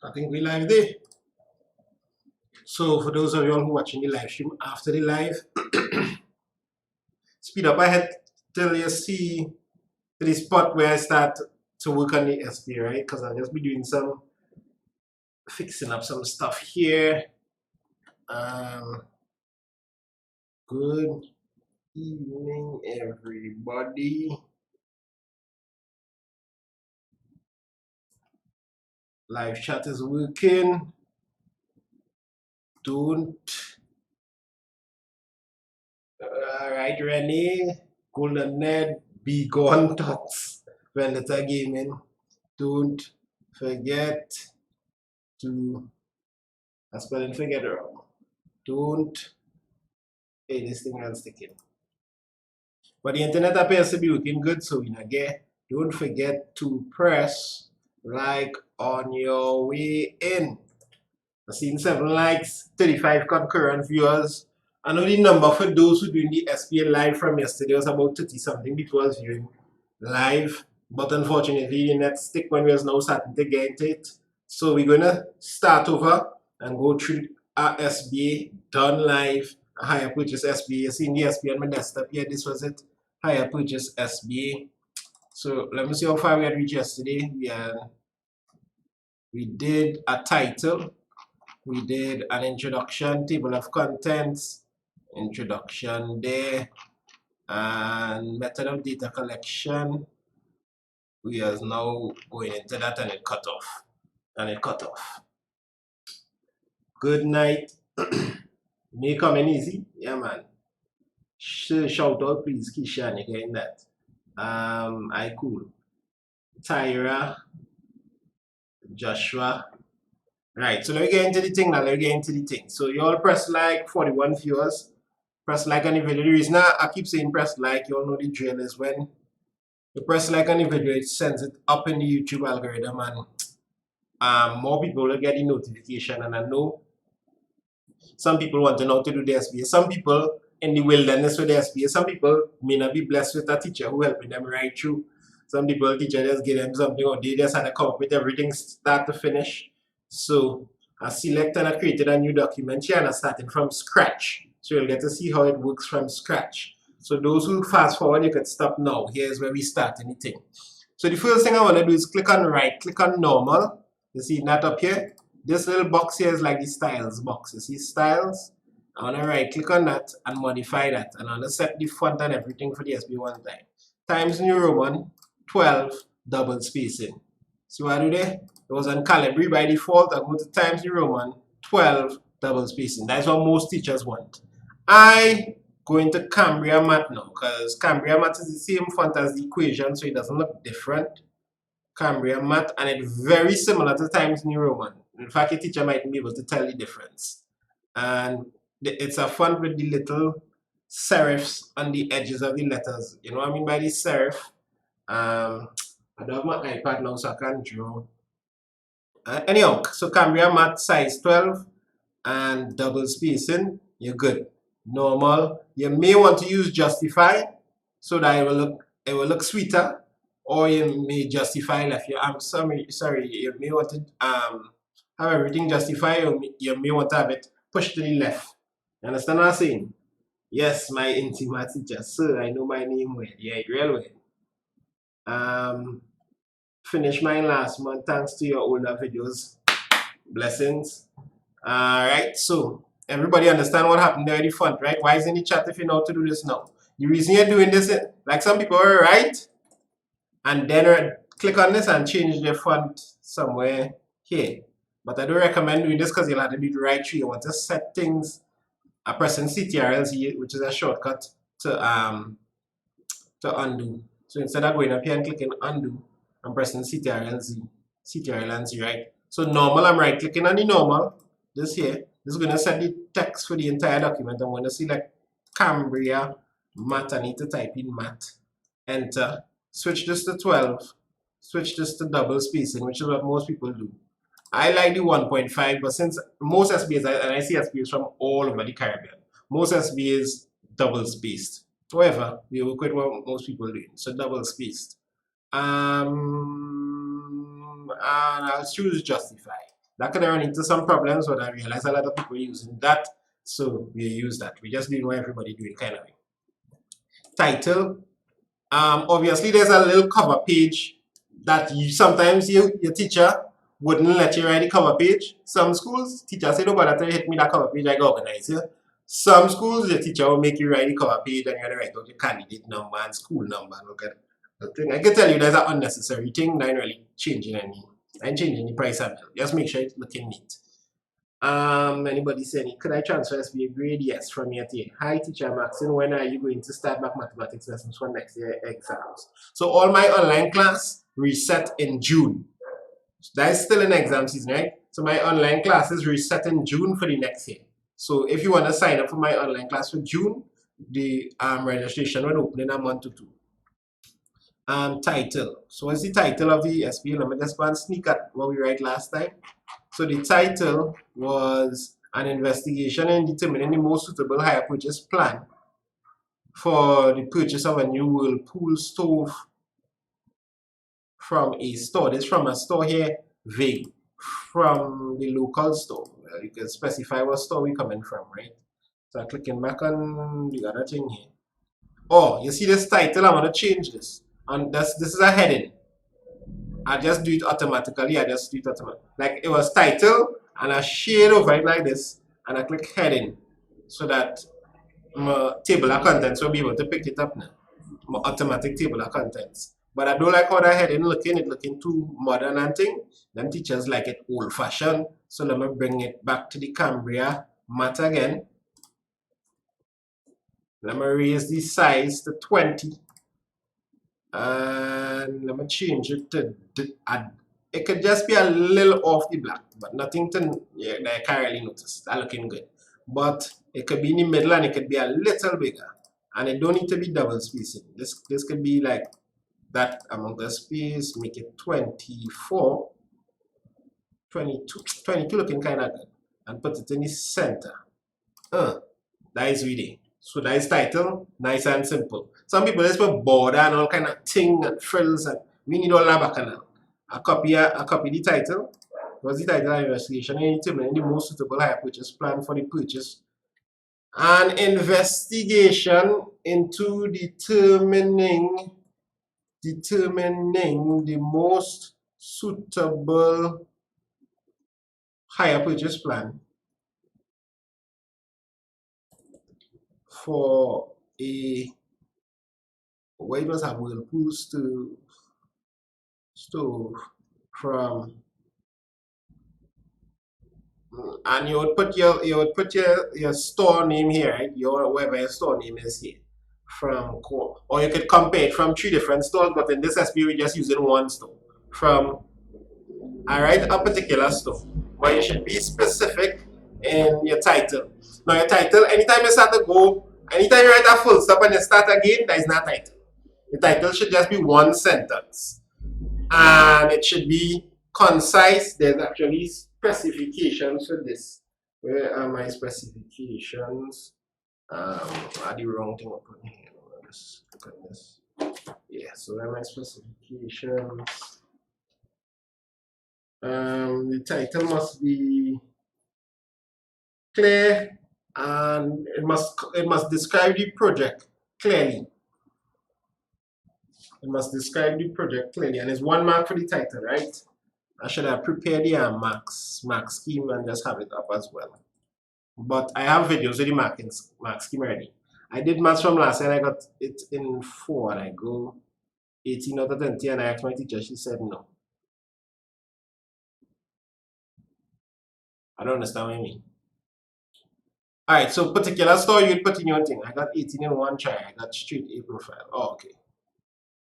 I think we live there. So for those of you all who are watching the live stream after the live, speed up ahead till you see the spot where I start to work on the SBA, right? Because I'll just be doing some fixing up some stuff here. Good evening, everybody. Live chat is working. Don't. Alright, Renee, Golden Ned, be gone thoughts. Vendetta Gaming. Don't forget to. I spelling forget it wrong. Don't. Hey, this thing is sticking. But the internet appears to be working good, so we not get. Don't forget to press like on your way in. I've seen 7 likes, 35 concurrent viewers. I know the number for those who doing the SBA live from yesterday was about 30 something people was viewing live. But unfortunately, the net stick when we was now starting to get into it. So we're gonna start over and go through our SBA done live. Higher purchase SBA. You see the SBA on my desktop here. This was it. Higher purchase SBA. So let me see how far we had reached yesterday. We did a title. We did an introduction, table of contents, introduction there, and method of data collection. We are now going into that and it cut off. Good night. Me coming easy? Yeah, man. Shout out, please, Kishan, again that. I cool. Tyra, Joshua. Right, so let me get into the thing now. So you all press like 41 viewers. Press like on the video. The reason I keep saying press like, you all know the drill is when you press like on the video, it sends it up in the YouTube algorithm and more people will get the notification. And I know some people want to know how to do the SBA. Some people in the wilderness with the SBA. Some people may not be blessed with a teacher who helping them right through. Some people, teacher just give them something or they just had to come up with everything start to finish. So I selected and I created a new document here and I'm starting from scratch. So you'll get to see how it works from scratch. So those who fast forward, you can stop now. Here's where we start anything. So the first thing I want to do is click on normal. You see that up here? This little box here is like the styles box. You see styles? I want to right click on that and modify that. And I want to set the font and everything for the SB one time. Times New Roman 12 double spacing. See what I do there? It was on Calibri by default. I go to Times New Roman 12 double spacing. That's what most teachers want. I go into Cambria Math now because Cambria Math is the same font as the equation, so it doesn't look different. Cambria Math, and it's very similar to Times New Roman. In fact, a teacher might be able to tell the difference. And it's a font with the little serifs on the edges of the letters. You know what I mean by the serif? I don't have my iPad now, so I can't draw. Anyhow, so Cambria Math size 12 and double spacing, you're good. Normal. You may want to use justify so that it will look sweeter, or you may justify left. I'm sorry, you may want to have everything justify, or you may want to have it pushed to the left. You understand what I'm saying? Yes, my intimate teacher, sir, I know my name well. Yeah, real well. Finished mine last month thanks to your older videos. Blessings. Alright, so everybody understand what happened there in the font, right? Why is in the chat if you know how to do this now? The reason you're doing this, like some people are right, and then click on this and change the font somewhere here. But I don't recommend doing this because you'll have to do the right tree. You want to set things. I'm pressing CTRL-Z, which is a shortcut to undo. So instead of going up here and clicking undo, I'm pressing CTRL-Z, CTRL-Z, right? So normal, I'm right clicking on the normal, this here. This is going to set the text for the entire document. I'm going to select Cambria Math. I need to type in Math. Enter. Switch this to 12. Switch this to double spacing, which is what most people do. I like the 1.5, but since most SBAs, and I see SBAs from all over the Caribbean, most SBAs double spaced. However, we work with what most people do, so double spaced. And I'll choose justify. That could run into some problems, but I realize a lot of people using that, so we use that. We just doing what everybody doing kind of thing. Title. Obviously, there's a little cover page that sometimes your teacher wouldn't let you write the cover page. Some schools, teachers say, no, but after you hit me that cover page, I go organize you. Some schools, your teacher will make you write the cover page and you have to write out your candidate number and school number and look at the thing. I can tell you there's an unnecessary thing. I ain't really changing any. I ain't changing the price of it. Just make sure it's looking neat. Anybody saying, could I transfer SBA grade? Yes, from here to here. Hi, teacher Maxine, when are you going to start back mathematics lessons for next year exams? So all my online class reset in June. That is still in exam season, right? So my online classes reset in June for the next year. So if you want to sign up for my online class for June, the registration will open in a month or two. Title. So what's the title of the SBA? Let me just go and sneak at what we write last time. So the title was an investigation in determining the most suitable hire purchase plan for the purchase of a new Whirlpool stove from a store. This is from a store here, vague, from the local store. Well, you can specify what store we're coming from, right? So I'm clicking back on the other thing here. Oh, you see this title? I'm going to change this. And this is a heading. I just do it automatically. Like it was title, and I shade over it like this, and I click heading, so that my table of contents will be able to pick it up now. My automatic table of contents. But I don't like how that heading looking. It looking too modern and thing. Then teachers like it old-fashioned. So let me bring it back to the Cambria mat again. Let me raise the size to 20. And let me change it to it could just be a little off the black, but nothing to that I can't really notice. That's looking good. But it could be in the middle and it could be a little bigger. And it don't need to be double spacing. This could be like that amount of space, make it 24, 22 looking kind of good. And put it in the center. That is really. So that is title, nice and simple. Some people just put border and all kind of thing and frills, and we need all that back now. I copy the title. What's the title of investigation? And determining the most suitable hire purchase plan for the purchase. An investigation into determining the most suitable hire purchase plan for a where it was a Whirlpool stove from, and you would put your store name here, right? Your wherever your store name is here from core, or you could compare it from 3 different stores, but in this SBA we're just using one store from. I write a particular store, but you should be specific in your title. Now your title, anytime you start to go, anytime you write a full stop and you start again, that is not title. The title should just be one sentence. And it should be concise. There's actually specifications for this. Where are my specifications? I did the wrong thing up on here. Let's look at this. Yeah, so there are my specifications. The title must be clear, and it must describe the project clearly. It must describe the project clearly, and it's 1 mark for the title, right? I should have prepared the mark scheme and just have it up as well. But I have videos with the mark scheme already. I did maths from last year and I got it in 4, and I go 18 out of 20, and I asked my teacher, she said no. I don't understand what you mean. Alright, so particular store you'd put in your thing. I got 18 in 1 try. I got straight A profile. Oh, okay.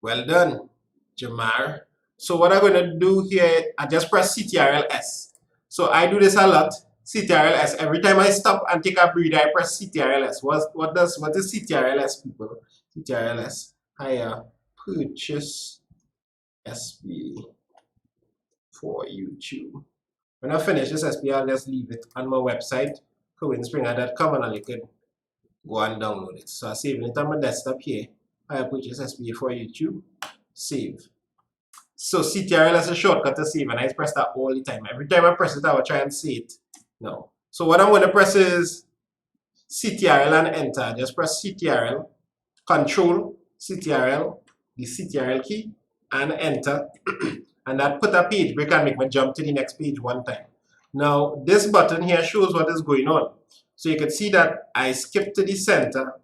Well done, Jamar. So what I'm going to do here, I just press CTRL-S. So I do this a lot. CTRL-S. Every time I stop and take a breather, I press CTRL-S. What is CTRL-S, people? CTRL-S. Hire purchase SBA for YouTube. When I finish this SBA, I'll just leave it on my website, cowinspringer.com, and you can go and download it. So I'm saving it on my desktop here. I purchase SBA for YouTube. Save. So CTRL is a shortcut to save, and I press that all the time. Every time I press it, I will try and say it. No. So what I'm going to press is CTRL and enter. Just press CTRL, Control, CTRL, the CTRL key, and enter. And that put a page break and make me jump to the next page one time. Now, this button here shows what is going on. So you can see that I skipped to the center,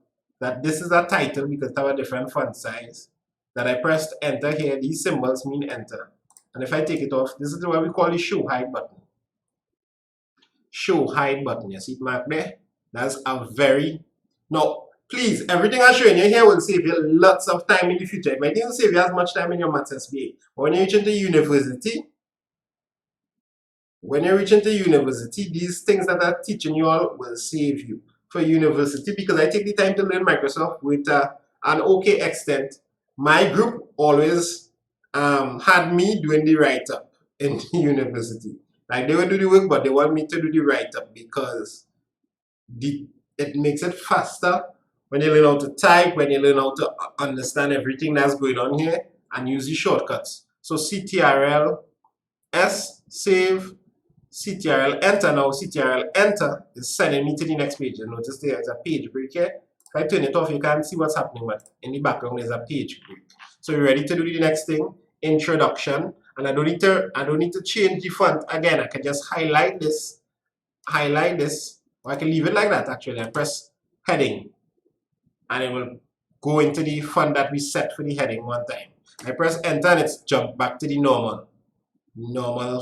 that this is a title because they have a different font size. That I pressed enter here, these symbols mean enter. And if I take it off, this is what we call the show hide button. Show hide button, you see it marked there? That's a very, now please, everything I'm showing you here will save you lots of time in the future. It might even save you as much time in your maths SBA. But when you reach into university, these things that I'm teaching you all will save you for university, because I take the time to learn Microsoft with an okay extent. My group always had me doing the write-up in university. Like they would do the work, but they want me to do the write-up because it makes it faster when you learn how to type, when you learn how to understand everything that's going on here and use the shortcuts. So CTRL S, save, CTRL enter. Now CTRL enter is sending me to the next page. And notice there is a page break here. If I turn it off, you can't see what's happening, but in the background there's a page break. So you're ready to do the next thing, introduction. And I don't need to change the font again. I can just highlight this, or I can leave it like that actually, and press heading. And it will go into the font that we set for the heading one time. I press enter and it's jumped back to the normal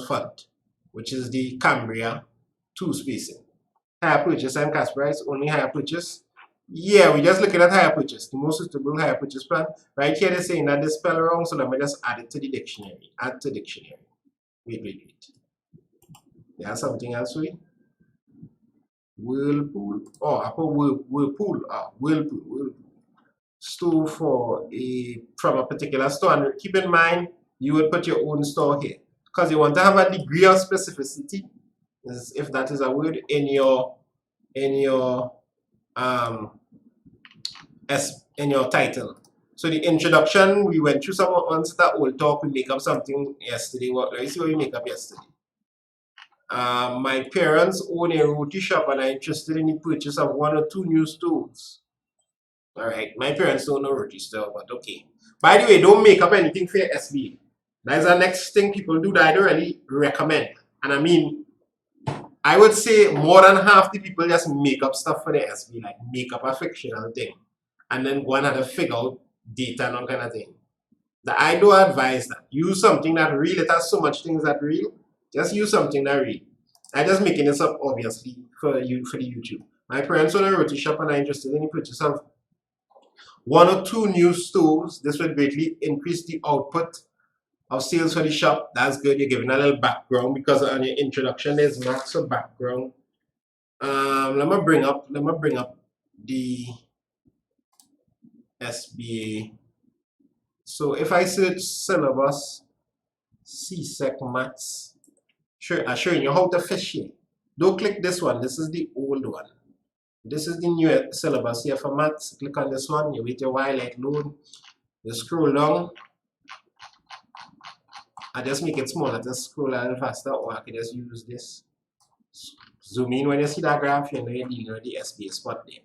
font, which is the Cambria 2 spacing. Higher purchase and cash price, only higher purchase. Yeah, we're just looking at higher purchase, the most suitable higher purchase plan. Right here they're saying that they spell wrong, so let me just add it to the dictionary. Add to dictionary. Wait. There's something else for you. Whirlpool. Oh, I put Whirlpool. Whirlpool. Store from a particular store. And keep in mind, you would put your own store here, because you want to have a degree of specificity, if that is a word, in your title. So the introduction, we went through some once that old talk. We make up something yesterday. Let's see what we make up yesterday. My parents own a roti shop and are interested in the purchase of 1 or 2 new stoves. Alright, my parents don't know roti stove, but okay. By the way, don't make up anything for your SBA. That's the next thing people do that I don't really recommend. And I mean, I would say more than half the people just make up stuff for the SBA, like make up a fictional thing, and then go and have to figure out data and all kind of thing. That I do advise that. Use something that real. It has so much things that real. Just use something that real. I'm just making this up obviously for the YouTube. My parents own a roti shop and are interested in the purchase of 1 or 2 new stoves. This would greatly increase the output of sales for the shop. That's good. You're giving a little background, because on your introduction there's marks of background. Let me bring up the SBA. So if I search syllabus CSEC maths, I'm showing you how to fish here. Don't click this one. This is the old one. This is the new syllabus here for maths. Click on this one. You wait a while, like load. You scroll down. I just make it smaller to scroll a little faster, or I can just use this. Zoom in when you see that graph, you know you're dealing with the SBA spot there.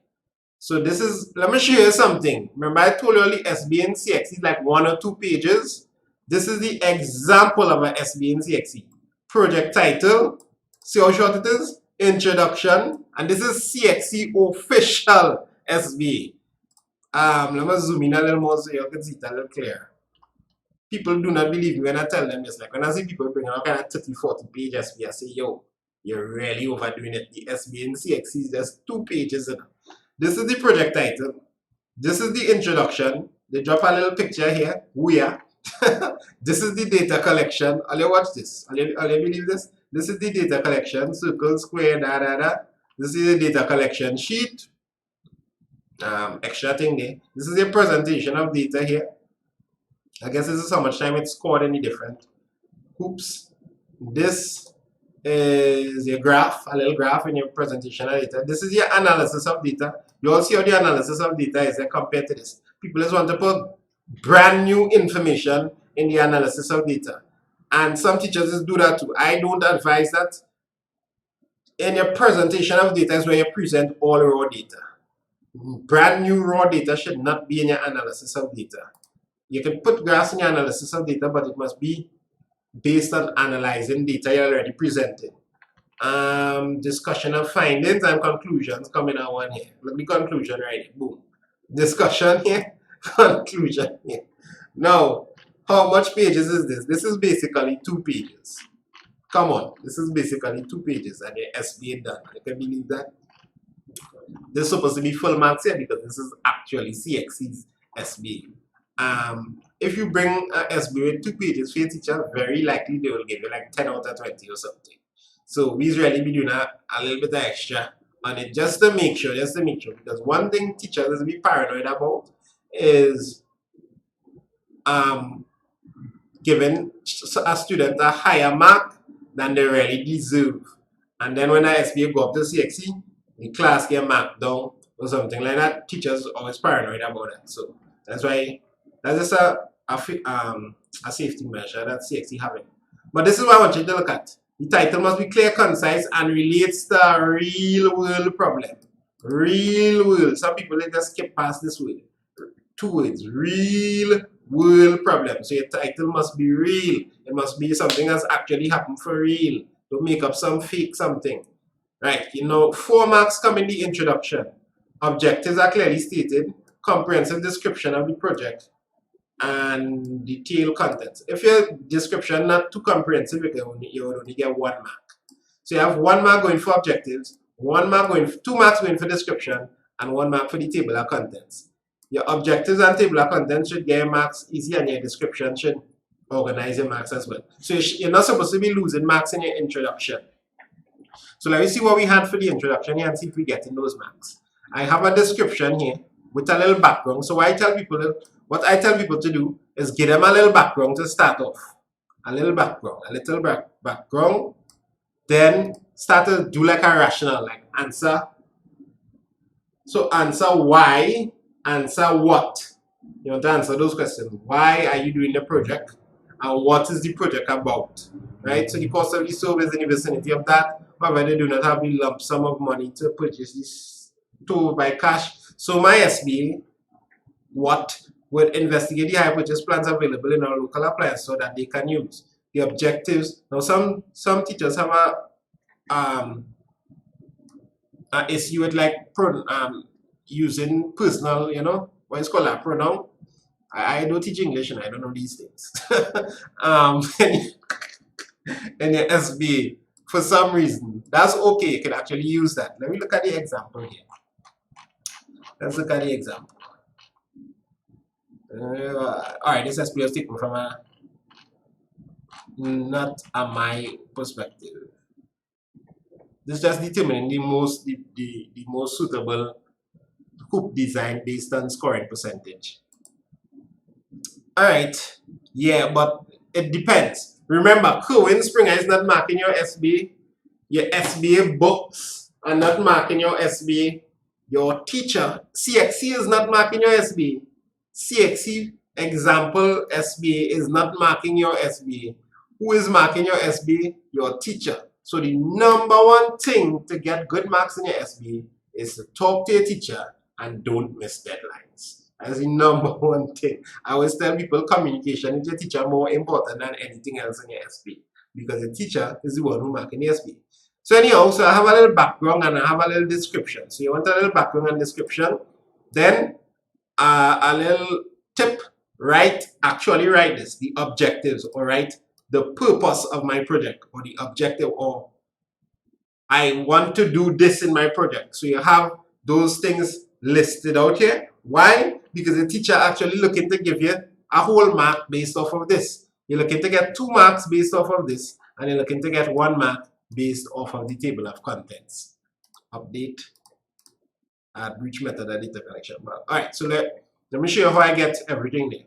So this is, let me show you something. Remember I told you the SBA and CXE is like 1 or 2 pages. This is the example of an SBA and CXE. Project title, see how short it is? Introduction, and this is CXE official SBA. Let me zoom in a little more so you can see it a little clearer. People do not believe me when I tell them this. Like when I see people bring out kind of 30-40 page SBA, I say, yo, you're really overdoing it. The SBA and CXE is just 2 pages. This is the project title. This is the introduction. They drop a little picture here. This is the data collection. I'll you watch this. I'll you believe this? This is the data collection. Circle, square, This is the data collection sheet. Extra thing there. This is a presentation of data here. I guess this is how much time it's scored any different. Oops. This is your graph, a little graph in your presentation of data. This is your analysis of data. You all see how the analysis of data is compared to this. People just want to put brand new information in the analysis of data. And some teachers just do that too. I don't advise that. In your presentation of data is where you present all raw data. Brand new raw data should not be in your analysis of data. You can put graphs in your analysis of data, but it must be based on analyzing data you already presented. Discussion of findings and conclusions coming out one here. Look the conclusion right here. Boom. Discussion here, conclusion here. Now, how much pages is this? This is basically 2 pages. Come on, this is basically 2 pages and your SBA done. You can believe that? This is supposed to be full marks here because this is actually CXC's SBA. If you bring a SBA with 2 pages for your teacher, very likely they will give you like 10 out of 20 or something. So we really be doing a little bit of extra on it just to make sure, because one thing teachers will be paranoid about is giving a student a higher mark than they really deserve. And then when the SBA go up to CXC, the class get marked down or something like that. Teachers are always paranoid about that. So that's why that's just a safety measure that CXC having. But this is what I want you to look at. The title must be clear, concise, and relates to a real world problem. Real world. Some people they just skip past this word. 2 words. Real world problem. So your title must be real. It must be something that's actually happened for real. Don't make up some fake something. Right. 4 marks come in the introduction. Objectives are clearly stated. Comprehensive description of the project. And detailed contents. If your description not too comprehensive, you will only get 1 mark. So you have 1 mark going for objectives, 2 marks going for description, and 1 mark for the table of contents. Your objectives and table of contents should get marks easy, and your description should organize your marks as well. So you're not supposed to be losing marks in your introduction. So let me see what we had for the introduction here and see if we get in those marks. I have a description here with a little background. So what I tell people to do is give them a little background to start off. A little background. Then start to do like a rational, like answer. So answer why, answer what. You want to answer those questions. Why are you doing the project? And what is the project about? Right? So the cost of the service in the vicinity of that. However, they do not have the lump sum of money to purchase this tool by cash. So my SBA, what would investigate the hire purchase plans available in our local appliance so that they can use the objectives. Now some teachers have a issue with like using personal, what is called a pronoun. I don't teach English and I don't know these things. In the SBA, for some reason, that's okay. You can actually use that. Let me look at the example here. Let's look at the example. Alright, this SBA is taken from not my perspective. This is just determining the most suitable hoop design based on scoring percentage. Alright, yeah, but it depends. Remember, Kerwin Springer is not marking your SBA. Your SBA books are not marking your SBA. Your teacher, CXC, is not marking your SBA. CXC example SBA is not marking your SBA. Who is marking your SBA? Your teacher. So the number 1 thing to get good marks in your SBA is to talk to your teacher and don't miss deadlines. That's the number 1 thing. I always tell people communication with your teacher more important than anything else in your SBA, because the teacher is the one who marks in the SBA. So anyhow, so I have a little background and I have a little description. So you want a little background and description. Then a little tip, actually write this, the objectives, or write the purpose of my project, or the objective, or I want to do this in my project. So you have those things listed out here. Why? Because the teacher actually looking to give you a whole mark based off of this. You're looking to get 2 marks based off of this, and you're looking to get 1 mark based off of the table of contents. Update, add breach method, data connection. Alright, so let me show you how I get everything there.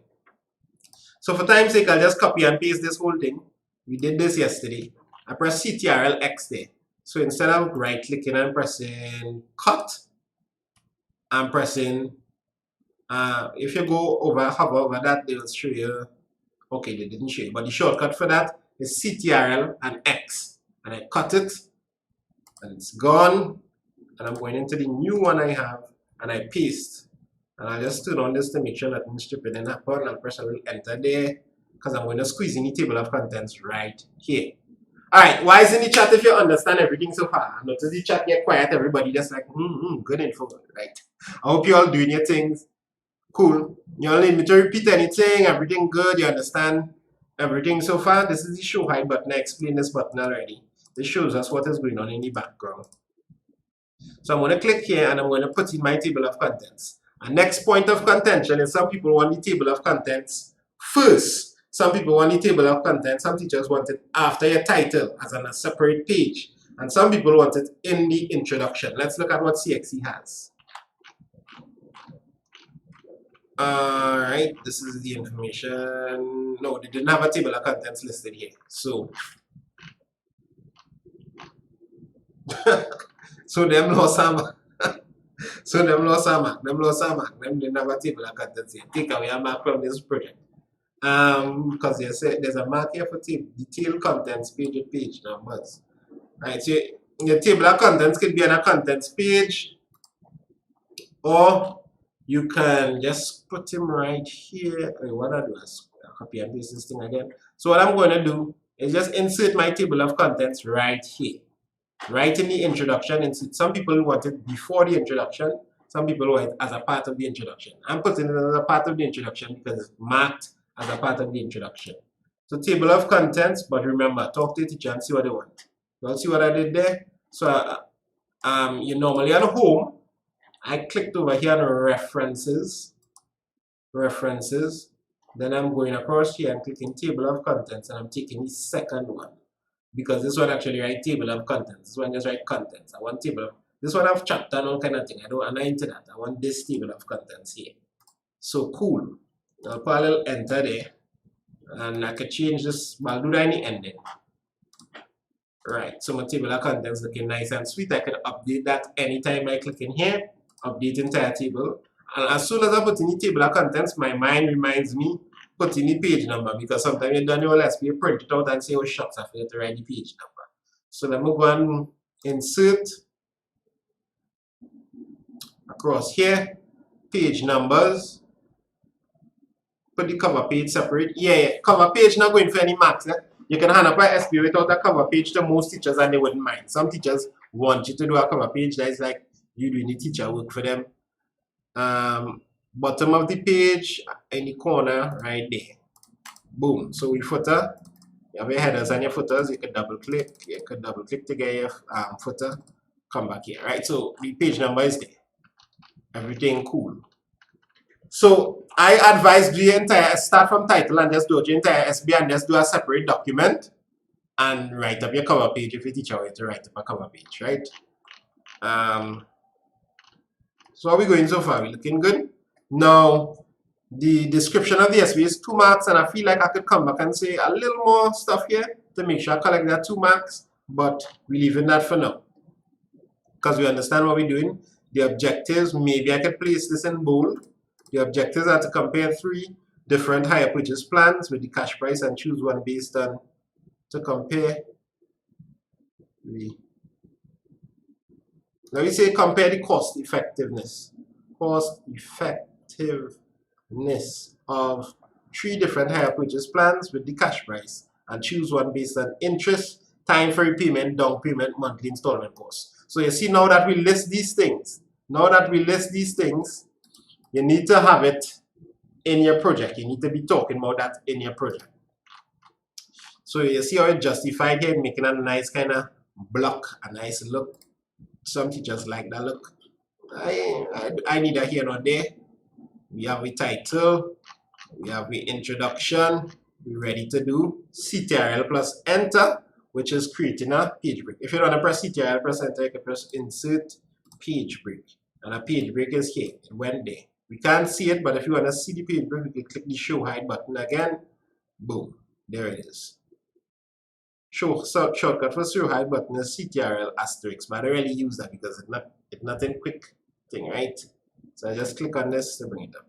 So for time's sake, I'll just copy and paste this whole thing. We did this yesterday. I press Ctrl X there. So instead of right clicking and pressing cut, I'm pressing, if you hover over that, they will show you Okay, they didn't show you, but the shortcut for that is CTRL and X. And I cut it, and it's gone. And I'm going into the new one I have, and I paste. And I just turn on this to make sure nothing stupid didn't happen. I'll press a little enter there, because I'm going to squeeze in the table of contents right here. Alright, why is in the chat if you understand everything so far? Notice the chat get quiet, everybody just like, good info, right? I hope you all doing your things. Cool. You don't need me to repeat anything, everything good, you understand everything so far. This is the show hide button. I explained this button already. This shows us what is going on in the background. So I'm going to click here and I'm going to put in my table of contents. And next point of contention is some people want the table of contents first. Some people want the table of contents. Some teachers want it after your title as on a separate page. And some people want it in the introduction. Let's look at what CSEC has. Alright, this is the information. No, they didn't have a table of contents listed here. So, so them lost some. So them lost some mark. Them didn't have a table of contents here. Take away a mark from this project. Because there's a mark here for detailed contents, page numbers. Right, so your table of contents could be on a contents page, or you can just put him right here. What I do is copy and paste this thing again. So what I'm going to do is just insert my table of contents right here. Right in the introduction. Insert. Some people want it before the introduction. Some people want it as a part of the introduction. I'm putting it as a part of the introduction because it's marked as a part of the introduction. So table of contents, but remember, talk to the teacher and see what they want. You see what I did there? So you normally on home, I clicked over here on references, then I'm going across here and clicking table of contents, and I'm taking the second one, because this one actually write table of contents. This one just write contents. I want table of, this one have chapter and all kind of thing. I don't align to that. I want this table of contents here. So cool. I'll put a little enter there, and I could change this, but I'll do that in the ending. Right, so my table of contents looking nice and sweet. I can update that anytime I click in here, update entire table. And as soon as I put in the table of contents, my mind reminds me, put in the page number, because sometimes you don't know SBA print it out and say, oh shucks, I forgot to write the page number. So let me go and insert across here, page numbers. Put the cover page separate. Yeah, cover page not going for any marks. You can hand up a SBA without a cover page to most teachers and they wouldn't mind. Some teachers want you to do a cover page that is like you doing the teacher work for them. Bottom of the page in the corner right there. Boom. So with footer, you have your headers and your footers. You can double click. You can double click to get your footer. Come back here. Right. So the page number is there. Everything cool. So I advise do the entire, start from title and just do your entire SBA and just do a separate document and write up your cover page if you teach you how to write up a cover page, right? So are we going so far? We're looking good. Now, the description of the SBA is 2 marks, and I feel like I could come back and say a little more stuff here to make sure I collect that 2 marks, but we're leaving that for now because we understand what we're doing. The objectives, maybe I could place this in bold. The objectives are to compare 3 different hire purchase plans with the cash price and choose one based on to compare. Now we say compare the cost effectiveness of 3 different hire purchase plans with the cash price and choose one based on interest, time for repayment, down payment, monthly installment costs. So you see now that we list these things, you need to have it in your project. You need to be talking about that in your project. So you see how it justified here, making a nice kind of block, a nice look. Some teachers like that look. I need a here or there. We have the title, we have the introduction, we're ready to do CTRL plus enter, which is creating a page break. If you don't want to press CTRL plus enter, you can press insert page break. And a page break is here. It went there. We can't see it, but if you want to see the page break, you can click the show hide button again. Boom. There it is. Shortcut for show hide button is CTRL asterisk, but I don't really use that because it's not a quick thing, right? So I just click on this to bring it up.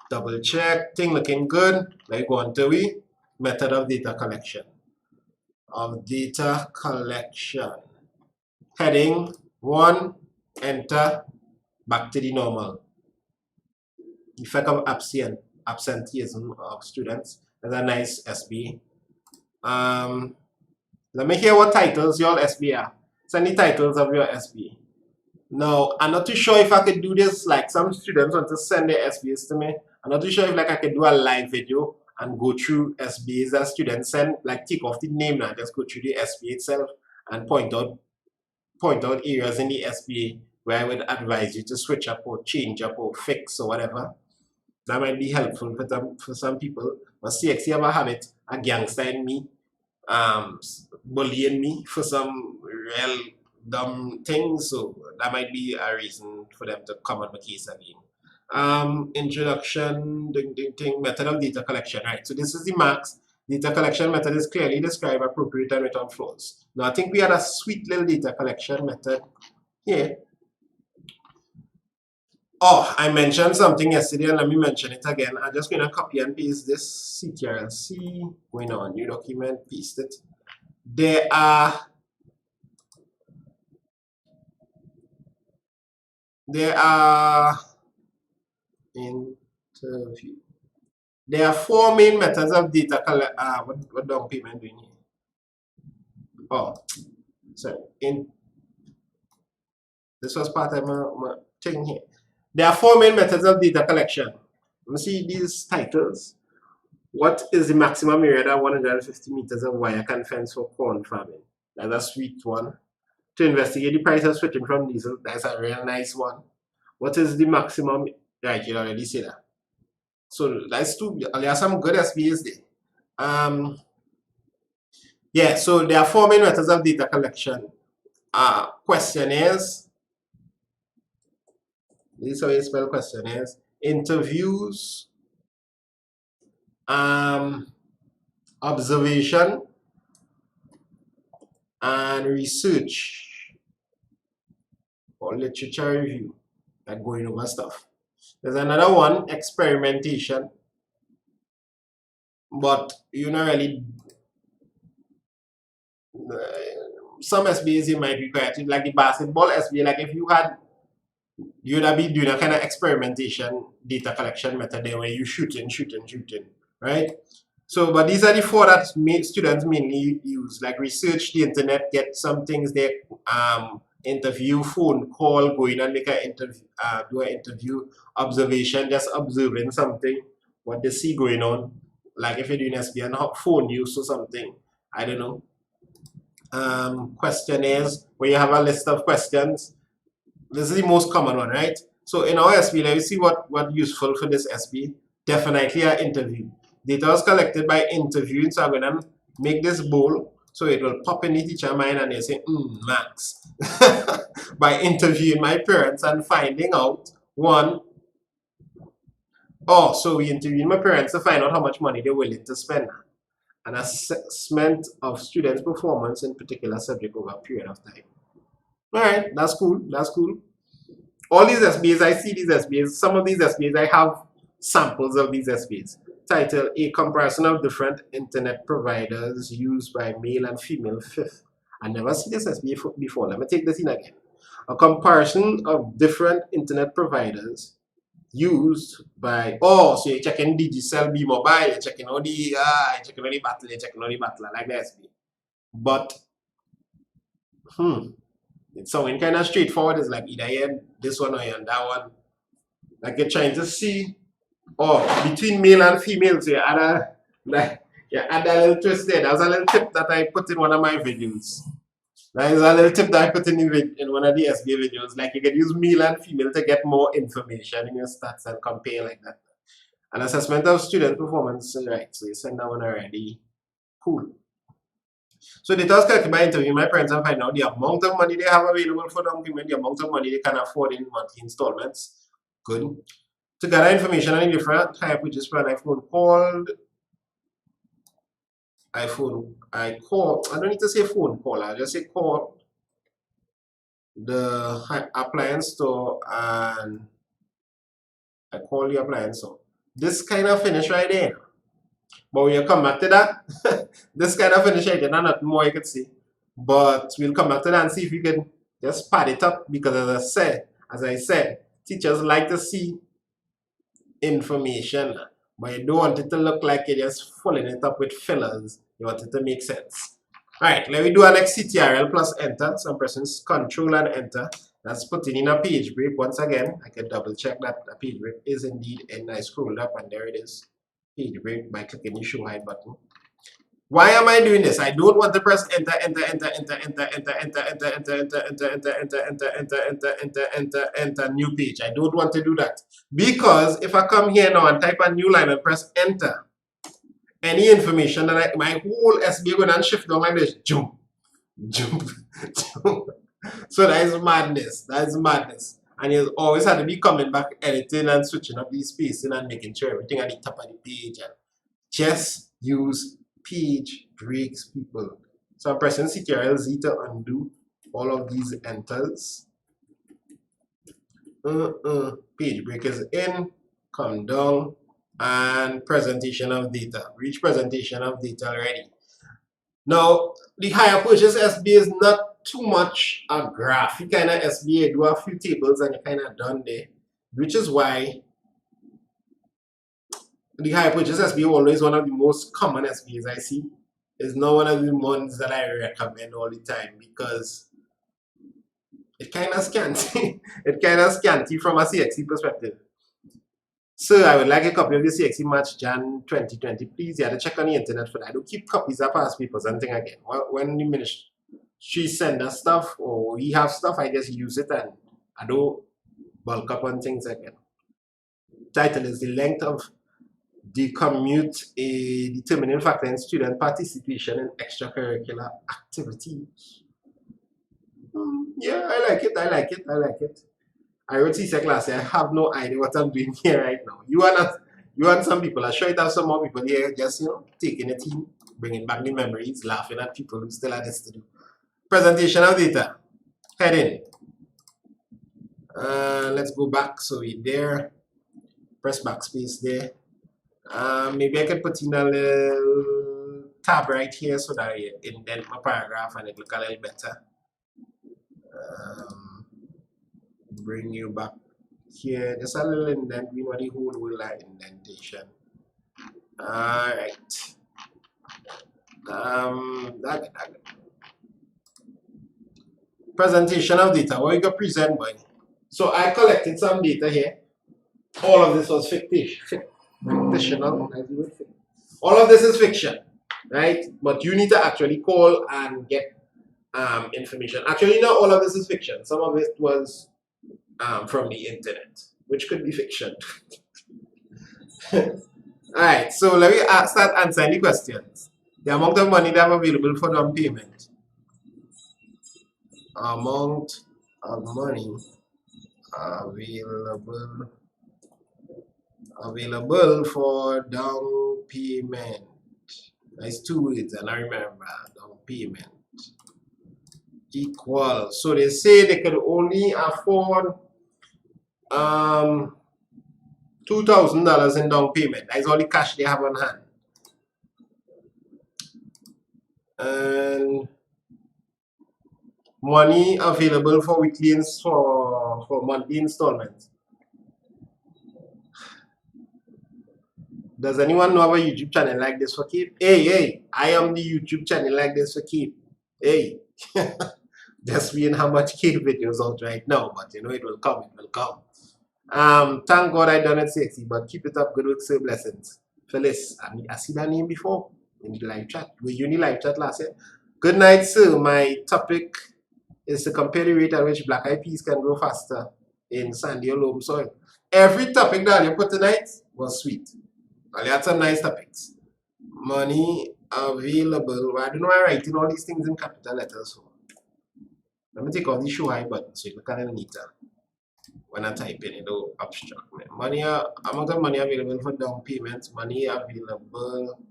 Double check, thing looking good. Like go on to we method of data collection. Heading 1, enter, back to the normal. Effect of absenteeism of students. That's a nice SBA. Let me hear what titles your SBA are. Send the titles of your SBA. Now, I'm not too sure if I could do this, like some students want to send their SBAs to me. I'm not too sure if like I could do a live video and go through SBAs that students send, like take off the name now, just go through the SBA itself and point out areas in the SBA where I would advise you to switch up or change up or fix or whatever. That might be helpful for some people. But CXC have a habit, a gangster in me, bullying me for some real dumb things, so that might be a reason for them to come on my case again. Introduction, method of data collection, right? So this is the max. Data collection method is clearly described, appropriate, and without flaws. Now I think we had a sweet little data collection method here. Oh, I mentioned something yesterday, and let me mention it again. I'm just going to copy and paste this CTRL-C, going on new document, paste it. There are interview. There are 4 main methods of data collection. What down payment doing here? Oh, sorry. This was part of my thing here. There are 4 main methods of data collection. Let me see these titles. What is the maximum area that 150 meters of wire can fence for corn farming? That's a sweet one. To investigate the price of switching from diesel, that's a real nice one. What is the maximum? Right, you already said that. So that's two. There are some good SBAs there. Yeah, so there are 4 main methods of data collection. Questionnaires. This is how you spell questionnaires. Interviews. Observation and research or literature review, like going over stuff. There's another one, experimentation, but you know really some SBAs you might require it, like the basketball SBA, like if you had, you'd be doing a kind of experimentation data collection method there where you shooting, right? So, but these are the 4 that students mainly use, like research the internet, get some things there, interview, phone call, going and make an interview, do an interview, observation, just observing something, what they see going on, like if you're doing SBA and phone use or something, I don't know. Questionnaires, where you have a list of questions. This is the most common one, right? So in our SB, let me see what useful for this SB. Definitely an interview. Data was collected by interviewing, so I'm gonna make this bold so it will pop in the teacher mind and they say, Max. By interviewing my parents and finding out, one, so we interviewed my parents to find out how much money they're willing to spend. An assessment of students' performance in particular subject over a period of time. Alright, that's cool. All these SBAs, I see these SBAs. Some of these SBAs, I have samples of these SBAs. Title, a comparison of different internet providers used by male and female fifth. I never see this SBA before. Let me take this in again. A comparison of different internet providers used by, so you're checking Digicel, B Mobile, you're checking all the battle, like the SBA. But, it's something kind of straightforward. It's like either you're this one or you're that one. Like you're trying to see, between male and female, so you add a little twist there. That was a little tip that I put in one of my videos. That is a little tip that I put in one of the SBA videos. Like you can use male and female to get more information in your stats and compare like that. An assessment of student performance, right? So you send that one already. Cool. So data was collected by interviewing my parents and find out the amount of money they have available for down payment, the amount of money they can afford in monthly installments. Good. To gather information on a different type, we just ran iPhone called. I don't need to say phone call, I'll just say call the appliance store and I call the appliance store. This kind of finish right there. But when you come back to that, this kind of finish right there, nothing more you could see. But we'll come back to that and see if you can just pad it up, because as I said, teachers like to see information, but you don't want it to look like you're just filling it up with fillers. You want it to make sense. Alright, let me do an XCTRL plus enter. So I'm pressing Control and enter. That's putting in a page break. Once again, I can double check that the page break is indeed in. I scrolled up and there it is. Page break by clicking the show hide button. Why am I doing this? I don't want to press enter, enter, enter, enter, enter, enter, enter, enter, enter, enter, enter, enter, enter, enter, enter, enter, enter, enter, enter, new page. I don't want to do that. Because if I come here now and type a new line and press enter, any information that my whole SBA going and shift down like this, jump, jump, jump. So that is madness. That is madness. And you always have to be coming back, editing and switching up these spacing and making sure everything at the top of the page. And just use page breaks, people. So I'm pressing Ctrl Z to undo all of these enters. Page break is in, come down, and presentation of data. Reach presentation of data already. Now, the higher purchase SBA is not too much a graph. You kind of SBA do a few tables and you kind of done there, which is why the higher purchase SBA always one of the most common SBAs I see. Is not one of the ones that I recommend all the time because it kind of scanty. It kind of scanty from a CXC perspective. Sir, I would like a copy of the CXC March Jan 2020. Please, you have to check on the internet for that. I don't keep copies of past papers and thing again. When the ministry send us stuff or we have stuff, I just use it and I don't bulk up on things again. Title is the length of the commute, a determining factor in student participation in extracurricular activities. Yeah, I like it. I like it. I like it. I wrote CSEC last year. I have no idea what I'm doing here right now. You want some people. I'm sure it has some more people here just, taking a team, bringing back the memories, laughing at people who still have this to do. Presentation of data. Heading. Let's go back. So we're there. Press backspace there. Maybe I could put in a little tab right here so that I indent my paragraph and it look a little better. Bring you back here, just a little indent. We know the whole will like indentation. Alright. Presentation of data. What you can present by? So I collected some data here. All of this was fictional. All of this is fiction, right? But you need to actually call and get information. Actually, not all of this is fiction. Some of it was from the internet, which could be fiction. Alright, so let me start answering the questions. The amount of money they have available for down payment. Amount of money available for down payment. That's two words, and I remember down payment equal. So they say they could only afford $2,000 in down payment. That's all the cash they have on hand. And money available for weekly for monthly installments. Does anyone know of a YouTube channel like this for keep? Hey, I am the YouTube channel like this for keep. Hey, just seeing how much keep videos out right now, but it will come, it will come. Thank God I done it sexy, but keep it up, good work, sir, blessings. Phyllis, I see that name before in the live chat. Were you in the live chat last year? Good night, sir. My topic is to compare the rate at which black eyed peas can grow faster in sandy or loam soil. Every topic that you put tonight was sweet. Well, you had some nice topics. Money available. Well, I don't know why I'm writing all these things in capital letters. So let me take off the show high button so you look at it neater. When I type in, it'll obstruct me. Amount of money available for down payments. Money available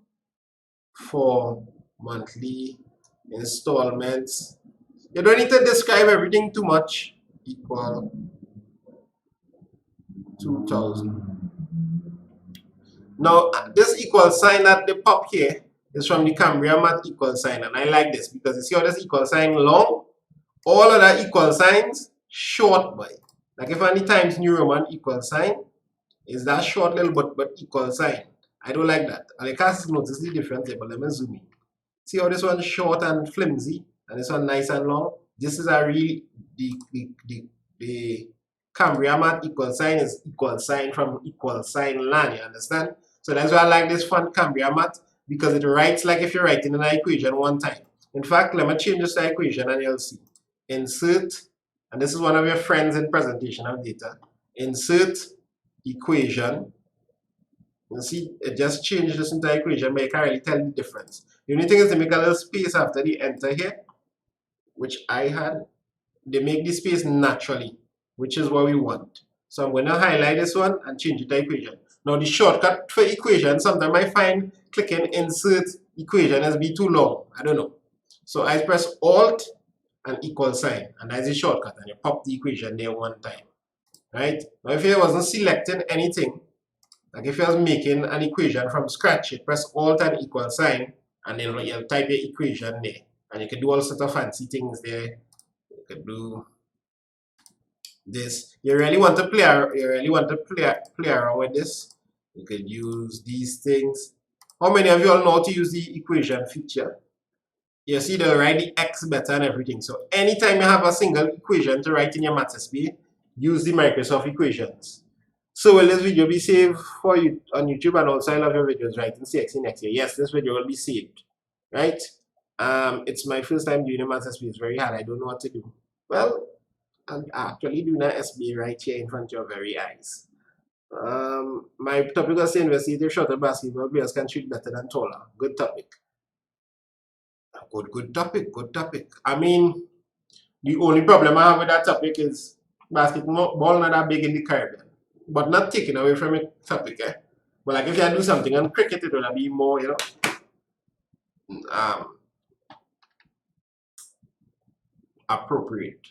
for monthly installments. You don't need to describe everything too much. Equal 2,000. Now, this equal sign at the pop here is from the Cambria math equal sign, and I like this because you see how this equal sign long? All other equal signs short, boy. Like if any Times New Roman equal sign is that short little but equal sign. I don't like that. And I can't notice the difference here, but let me zoom in. See how this one is short and flimsy, and this one nice and long? This is a really the Cambria math equal sign is equal sign from equal sign land, you understand? So that's why I like this font Cambria math, because it writes like if you're writing an equation one time. In fact, let me change this to equation and you'll see. Insert, and this is one of your friends in presentation of data. Insert equation. You see, it just changed this into equation, but you can't really tell the difference. The only thing is to make a little space after the enter here, which I had. They make the space naturally, which is what we want. So I'm going to highlight this one and change it to equation. Now the shortcut for equation, sometimes I find clicking insert equation as be too long. I don't know. So I press Alt and equal sign, and that's the shortcut, and you pop the equation there one time. Right? Now if you wasn't selecting anything, like if you was making an equation from scratch, you press Alt and equal sign, and then you'll type your equation there. And you can do all sorts of fancy things there. You can do this. You really want to play around with this. You could use these things. How many of you all know how to use the equation feature? You see they'll write the X better and everything. So anytime you have a single equation to write in your Math SBA, use the Microsoft equations. So will this video be saved for you on YouTube? And also I love your videos right in CSEC next year. Yes, this video will be saved. Right? It's my first time doing a Math SBA. It's very hard. I don't know what to do. Well, I'm actually doing an SBA right here in front of your very eyes. My topic was investigative shorter basketball players can shoot better than taller. Good topic. Good topic. I mean, the only problem I have with that topic is basketball not that big in the Caribbean. But not taken away from the topic, eh? But like if you do something on cricket, it will be more, you know, appropriate.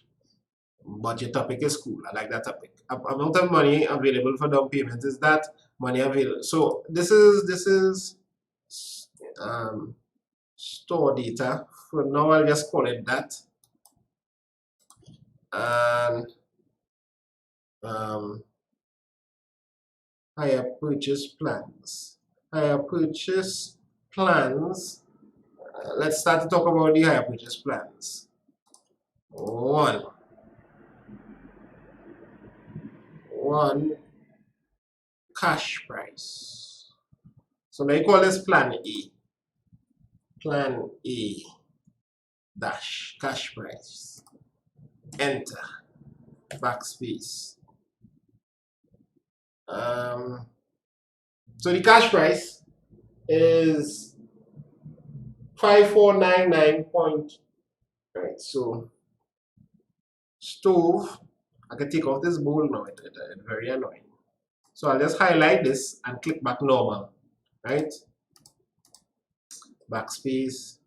But your topic is cool. I like that topic. Amount of money available for down payment is that money available. So this is store data. For now, I'll just call it that. And hire purchase plans. Let's start to talk about the hire purchase plans. One cash price. So now you call this plan A. Plan A dash cash price. Enter. Backspace. So the cash price is 5499 point. Right. So stove. I can take off this bowl now. It's very annoying. So I'll just highlight this and click back normal. Right. Backspace,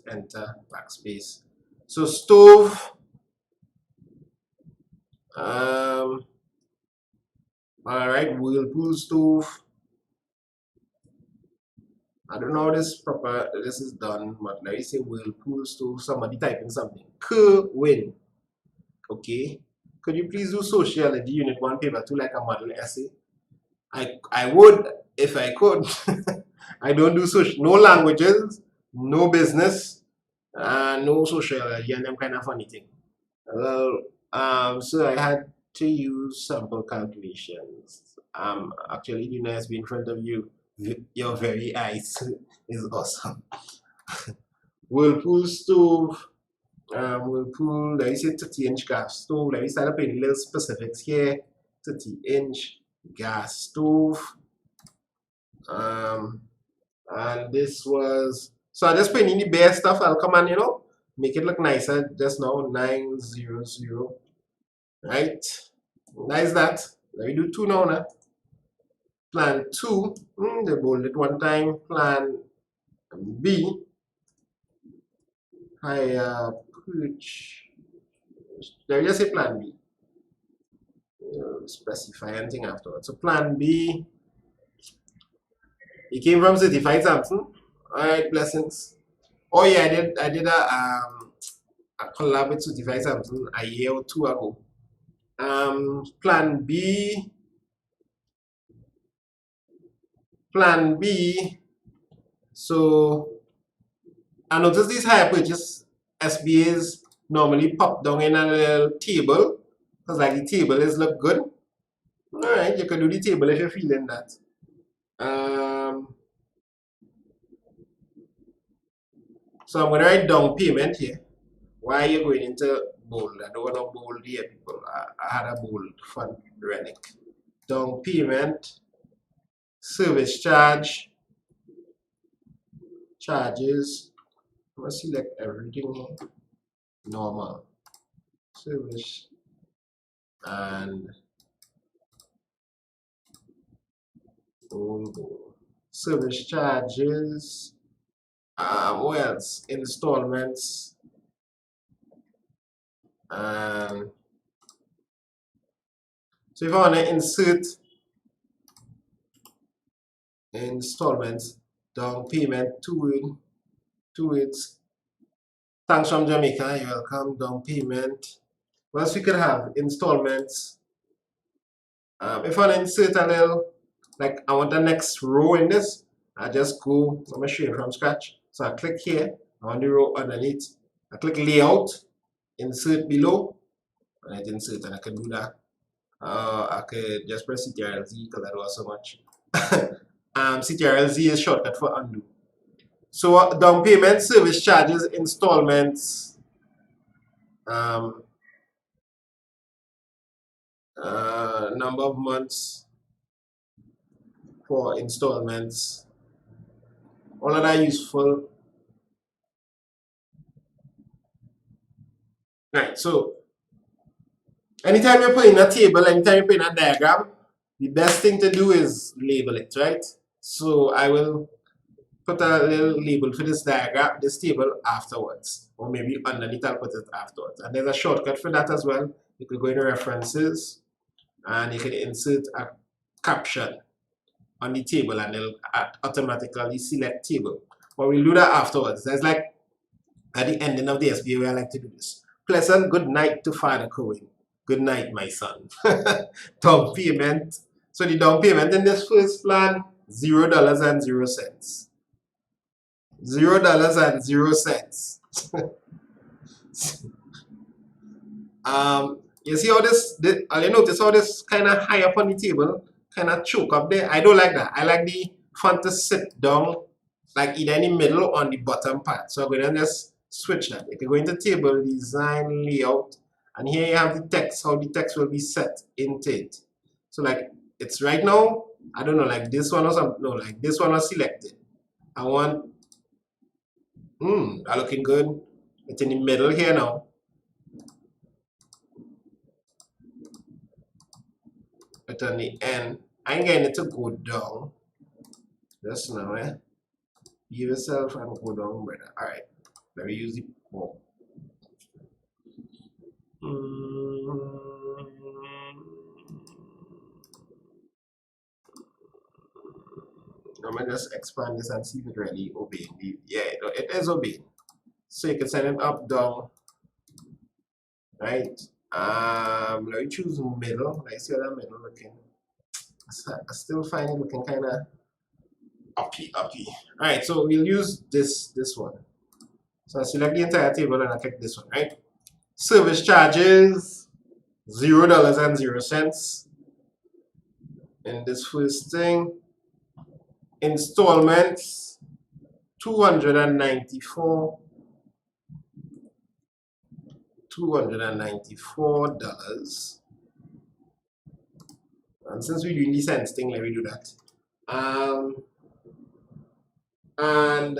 enter, backspace. So stove, all right, Whirlpool stove. I don't know how this is done, but let me say Whirlpool stove. Somebody type in something. Win. Okay. Could you please do sociology unit 1 paper 2 like a model essay? I would if I could. I don't do social, no languages, no business, no sociology, and them kind of funny thing. Well, so I had to use sample calculations. Actually doing SBA in front of you, your very eyes is awesome. Whirlpool stove, Whirlpool, let me say 30-inch gas stove. Let me start up any little specifics here. 30-inch gas stove. And this was, so I just put in the bare stuff. I'll come and, you know, make it look nicer just now. 900, right? Nice that. Let me do 2 now. Plan 2, they bolded one time. Plan B, higher purchase. Let me just say plan B. Specify anything afterwards. So plan B, He came from Certified Samson. Alright, blessings. Oh yeah, I did a collab with Certified Samson a year or two ago. Plan B. So I noticed these higher purchase SBAs normally pop down in a little table because like the table is look good. Alright, you can do the table if you're feeling that. So I'm gonna write down payment here. Why are you going into bold? I don't want to bold here, people. I had a bold fun relic. Down payment, service charges. I'm gonna select everything here. Normal. Service and bold. Service charges. What else? Installments. So if I want to insert installments, down payment, two weeks. Thanks from Jamaica, you're welcome. Down payment. What else we could have? Installments. If I want to insert a little, like I want the next row in this, I just go, I'm going to show you from scratch. So I click here on the row underneath. I click layout, insert below, and it insert, and I can do that. I could just press CTRL-Z because I do so much. CTRL-Z is shortcut for undo. So down payment, service charges, installments, number of months for installments, all of that useful. Right, so anytime you're putting a table, anytime you're putting a diagram, the best thing to do is label it, right? So I will put a little label for this diagram, this table afterwards, or maybe underneath I'll put it afterwards. And there's a shortcut for that as well. You could go into references and you can insert a caption on the table and it'll automatically select table. But we'll do that afterwards. That's like at the ending of the SBA where I like to do this. Pleasant good night to Father Cohen. Good night, my son. Down payment. So the down payment in this first plan, $0.00. $0.00. You see how this you notice how this kind of high up on the table, kind of choke up there? I don't like that. I like the font to sit down, like either in the middle or on the bottom part. So I'm going to just switch that. You can go into table, design, layout, and here you have the text, how the text will be set into it. So like it's right now, I don't know, like this one or something. No, like this one was selected. I want, that looking good. It's in the middle here now. But on the end, I ain't getting it to go down. Just now, Give yourself and go down, brother. Alright, let me use the ball. I'm gonna just expand this and see if it really obeying. Yeah, it is obeying. So you can send it up, down, right? Let me choose middle. I see that middle looking. I still find it looking kind of uppy. Alright, so we'll use this one. So I select the entire table and I click this one, right? Service charges, $0.00. In this first thing, installments, $294. And since we're doing the cents thing, let me do that. And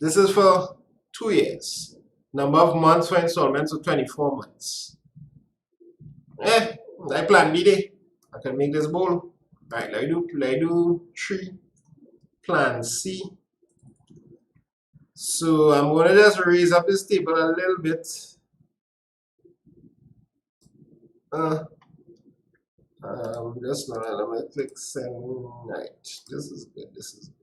this is for 2 years. Number of months for installments of 24 months. I plan B day. I can make this bold. Alright, let me do 3. Plan C. So I'm gonna just raise up this table a little bit. Just now, I'm gonna click send. Right, this is good. This is good.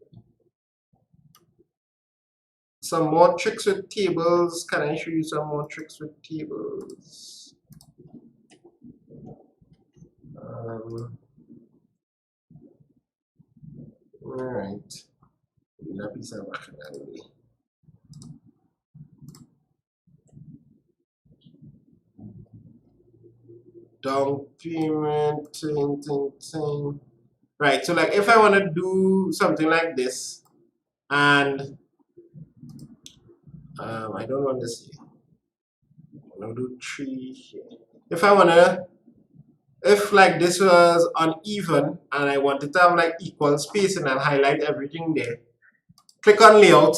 Some more tricks with tables. Can I show you some more tricks with tables? All right. Down payment, ting. Right, so like if I want to do something like this, and I don't want this here. I'm gonna do 3 here. If I wanna, if like this was uneven and I wanted to have like equal spacing and highlight everything there, click on layout.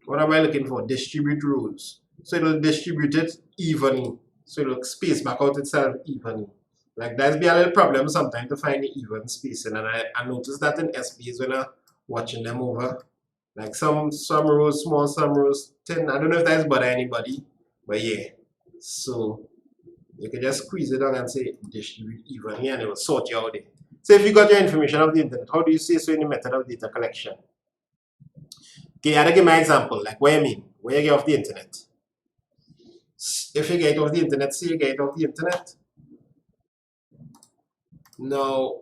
What am I looking for? Distribute rows. So it'll distribute it evenly. So it'll space back out itself evenly. Like that's be a little problem sometimes to find the even spacing. And I noticed that in SBAs when I'm watching them over. Like some rows small, some rows thin. I don't know if that's bother anybody, but yeah. So you can just squeeze it down and say distribute evenly and it will sort you out there. So if you got your information of the internet, how do you say so in the method of data collection? Okay, I'll give my example, like what I mean, where you get off the internet. If you get it off the internet, say you get it off the internet. Now,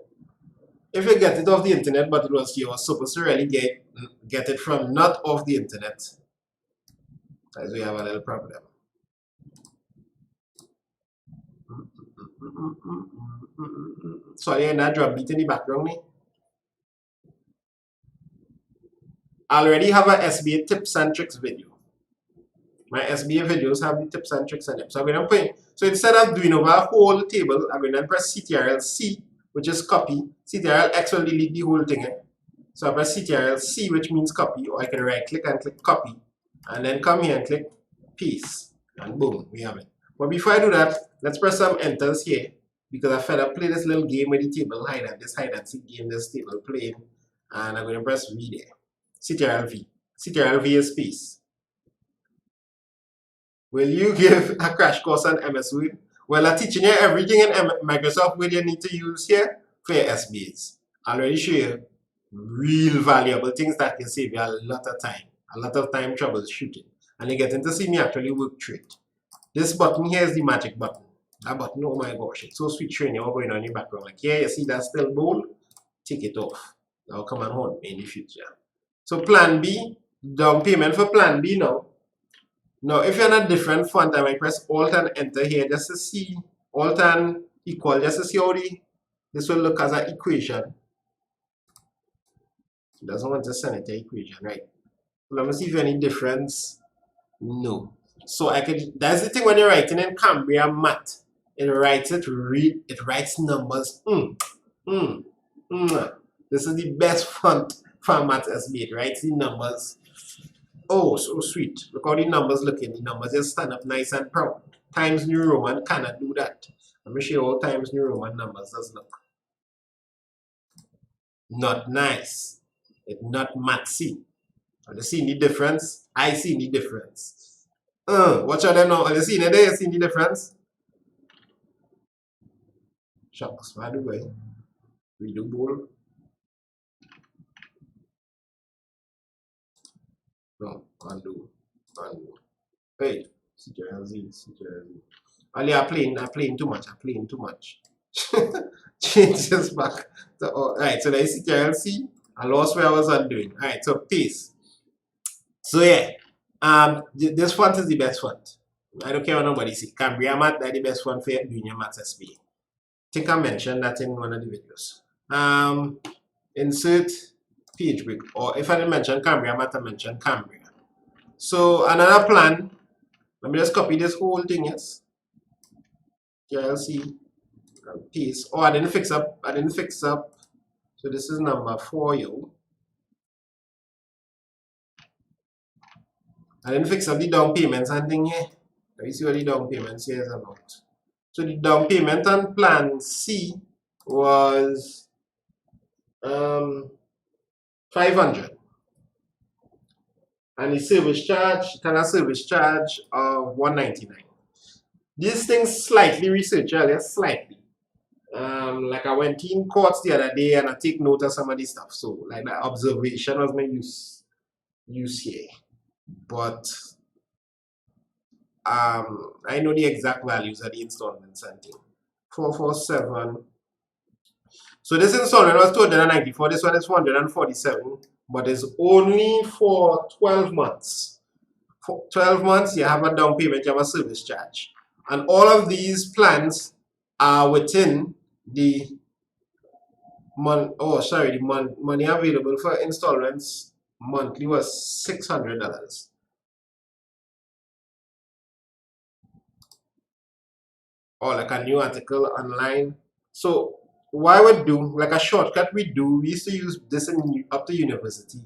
if you get it off the internet, but you were supposed to really get it from not off the internet, as we have a little problem. Sorry, that drum beat in the background. I already have a SBA tips and tricks video. My SBA videos have the tips and tricks in them. So I'm going to put, so instead of doing over a whole table, I'm going to press CTRL C, which is copy. CTRL X will delete the whole thing. So I press CTRL C, which means copy, or I can right click and click copy. And then come here and click paste. And boom, we have it. But before I do that, let's press some enters here. Because I fed up play this little game with the table, hide and seek game, this table playing. And I'm going to press V there. CTRL V. CTRL V is space. Will you give a crash course on MS Word? Well, I'm teaching you everything in Microsoft Word you need to use here for your SBAs. I already show you real valuable things that can save you a lot of time troubleshooting. And you're getting to see me actually work through it. This button here is the magic button. That button, oh my gosh, it's so sweet showing you what's going on in your background. Like here, you see that still bold? Take it off. That'll come and haunt me in the future. So plan B, down payment for plan B now. Now, if you're in a different font, I might press Alt and Enter here just to see, Alt and equal, just to see how this will look as an equation. It doesn't want to send it to equation, right? So let me see if any difference. No. So I could, that's the thing when you're writing in Cambria Math. It writes numbers. This is the best font for Math SBA. It writes the numbers. Oh, so sweet. Look how the numbers looking. The numbers just stand up nice and proud. Times New Roman cannot do that. Let me show you how Times New Roman numbers does look. Not nice. It's not mathsy. Are you seeing the difference? I see the difference. Watch out there now. Are you seeing it there? You see the difference? Shucks, by the way. We do bowl. No, undo. Hey, CTRL Z. Ali, I'm playing too much. Change this back. So, alright, so there's CTRL C. I lost where I was undoing. Alright, so paste. So yeah, this font is the best font. I don't care what nobody says. Cambria Math, that's the best font for doing your Math SBA. I think I mentioned that in one of the videos. Insert page break, or if I didn't mention Cambria Math, I mentioned Cambria. So another plan, let me just copy this whole thing, yes. TLC, paste. Oh, I didn't fix up. So this is number 4, yo. I didn't fix up the down payments and thing here. Let me see what the down payments here is about. So the down payment on plan C was 500. And the service charge, of 199. These things slightly research earlier, slightly. Like I went in courts the other day and I take note of some of this stuff. So like that observation was my use here. But I know the exact values of the installments and thing. 447. So this installment was 294, this one is 447, but it's only for 12 months. For 12 months, you have a down payment, you have a service charge. And all of these plans are within the money available for installments monthly was $600. Or like a new article online. So what I would do, like a shortcut we used to use this up to university.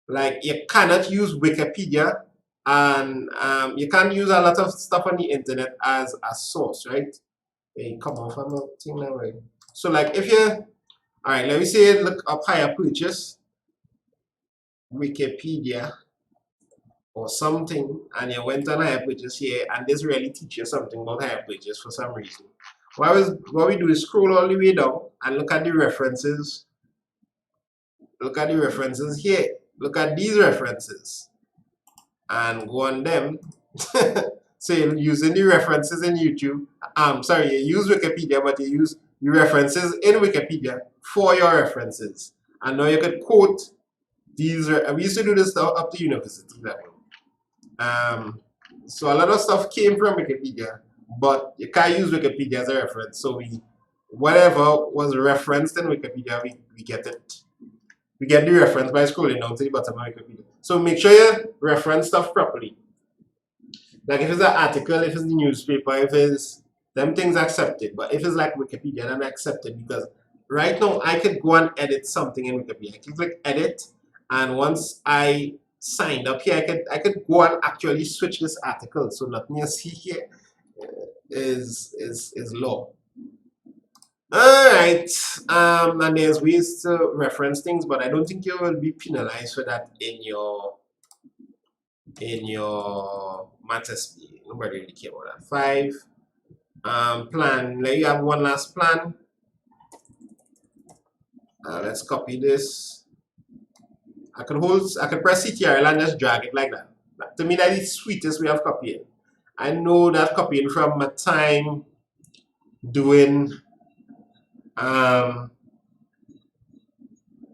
Like you cannot use Wikipedia and you can't use a lot of stuff on the internet as a source, right? Hey, come on, I'm not saying that right. So like if you, all right, let me say look up higher purchase, Wikipedia or something, and you went on higher purchase here, and this really teaches something about higher purchase for some reason. What we do is scroll all the way down and look at the references. Look at the references here. Look at these references and go on them. So you're using the references in YouTube. Sorry, you use Wikipedia, but you use the references in Wikipedia for your references. And now you could quote these. We used to do this stuff up to university level. So a lot of stuff came from Wikipedia, but you can't use Wikipedia as a reference. So whatever was referenced in Wikipedia, we get it. We get the reference by scrolling down to the bottom of Wikipedia. So make sure you reference stuff properly. Like if it's an article, if it's the newspaper, if it's them things accepted. But if it's like Wikipedia, then accepted because right now I could go and edit something in Wikipedia. I can click edit, and once I signed up here, I could go and actually switch this article. So nothing you see here is law. Alright, and there's ways to reference things, but I don't think you will be penalized for that in your Math SBA. Nobody really care about that. 5 plan. Let you have one last plan. Let's copy this. I can press CTRL and just drag it like that. To me, that is the sweetest way of copying. I know that copying from my time doing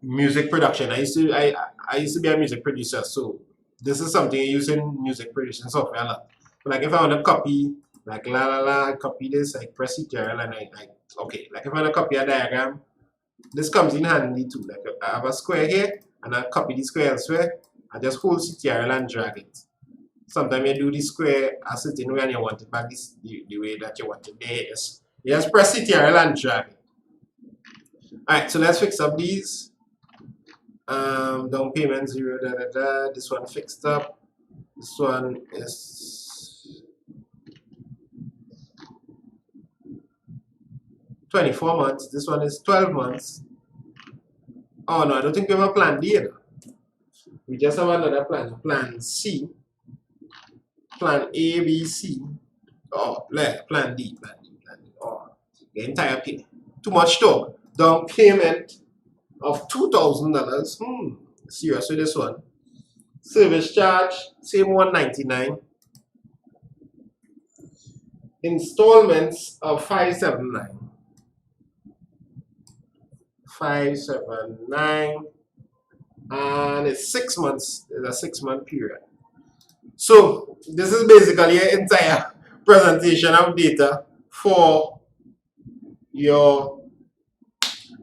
music production. I used to be a music producer, so this is something I use in music production software a lot. But like if I want to copy, like I copy this, I press CTRL and okay. Like if I want to copy a diagram, this comes in handy too. Like I have a square here, and I copy the square elsewhere. I just hold CTRL and drag it. Sometimes you do the square a certain way and you want it back the way that you want it. There, you just press CTRL and drag it. Alright, so let's fix up these. Down payment 0, This one fixed up. This one is 24 months. This one is 12 months. Oh no, I don't think we have a plan D. We just have another plan. Plan C. Plan A, B, C. Oh, plan D. Oh, the entire pay. Too much talk. Down payment of $2,000. Serious with this one. Service charge, same $199. Installments of $579. And it's 6 months. It's a 6-month period. So this is basically an entire presentation of data for your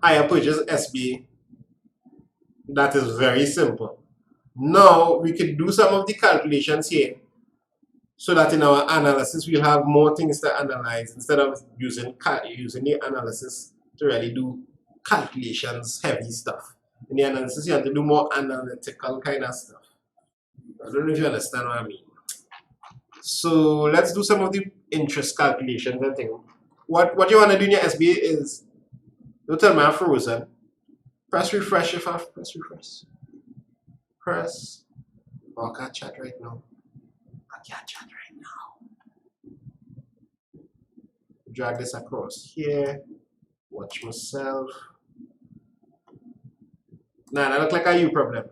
higher purchase SBA. That is very simple. Now we could do some of the calculations here so that in our analysis we'll have more things to analyze instead of using the analysis to really do calculations, heavy stuff. In the analysis you have to do more analytical kind of stuff. I don't know if you understand what I mean. So let's do some of the interest calculations and things. What you want to do in your SBA is, don't tell me I'm frozen. Press refresh if I press refresh. Press. Oh, I can't chat right now. I can't chat right now. drag this across here. Watch myself. Nah, that look like a U problem.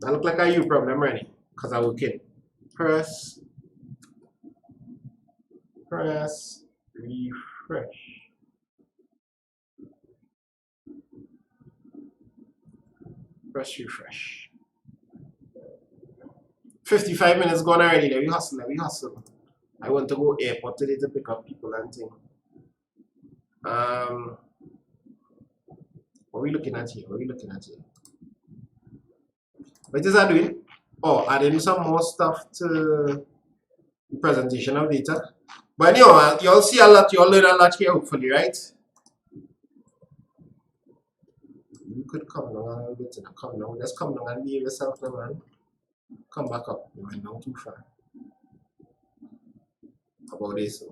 That look like a U problem, ready? Because I will kill. Press, refresh. Press refresh. 55 minutes gone already. Let me hustle. I want to go airport today to pick up people and things. What are we looking at here? What is that doing? Oh, adding some more stuff to the presentation of data. But anyway, you'll see a lot, you'll learn a lot here hopefully, right? You could come down a little bit, come down, just come down and behave yourself now, man. Come back up, you went down too far. How about this?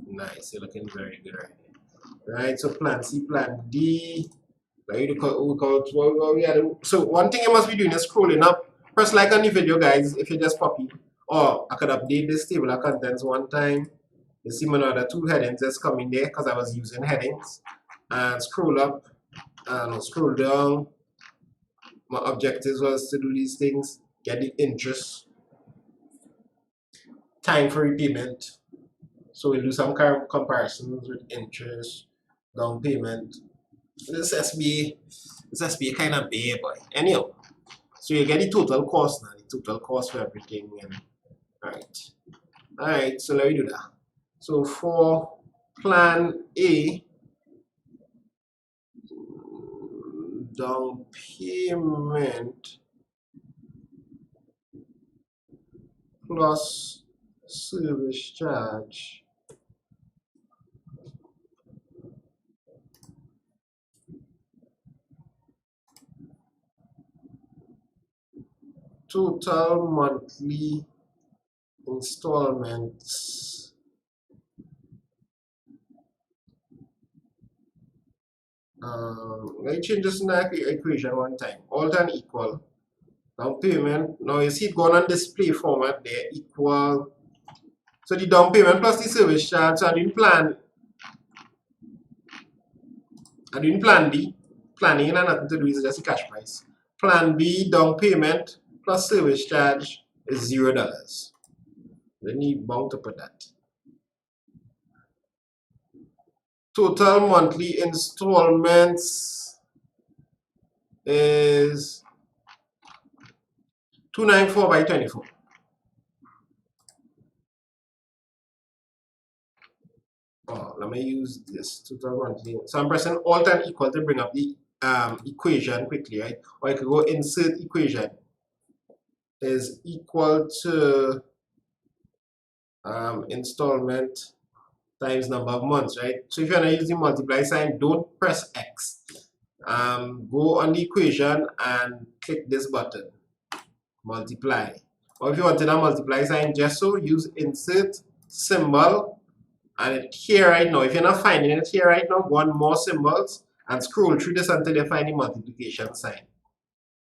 Nice, you're looking very good right here. Right, so plan C, plan D. So one thing you must be doing is scrolling up. Press like on the video, guys, if you just copy. Or I could update this table of contents one time. You see my other two headings that's coming there because I was using headings. And scroll up and scroll down. My objectives was to do these things, get the interest, time for repayment. So we'll do some comparisons with interest, down payment. This SBA kind of bad, boy. Anyhow, so you get the total cost now, the total cost for everything. And alright, so let me do that. So for plan A, down payment plus service charge total monthly installments let me change this in the equation one time. Alt and equal down payment. Now you see it going on display format there, equal. So the down payment plus the service charge. So I didn't plan B. Planning and nothing to do, is just a cash price. Plan B, down payment plus service charge is $0. Then you bound to put that. Total monthly installments is 294 by 24. Oh, let me use this total monthly. So I'm pressing Alt and equal to bring up the equation quickly, right? Or I could go insert equation is equal to installment times number of months, right? So if you're not using multiply sign, don't press X. Go on the equation and click this button, multiply. Or if you wanted a multiply sign, just so use insert symbol. And here right now, if you're not finding it here right now, go on more symbols and scroll through this until you find the multiplication sign.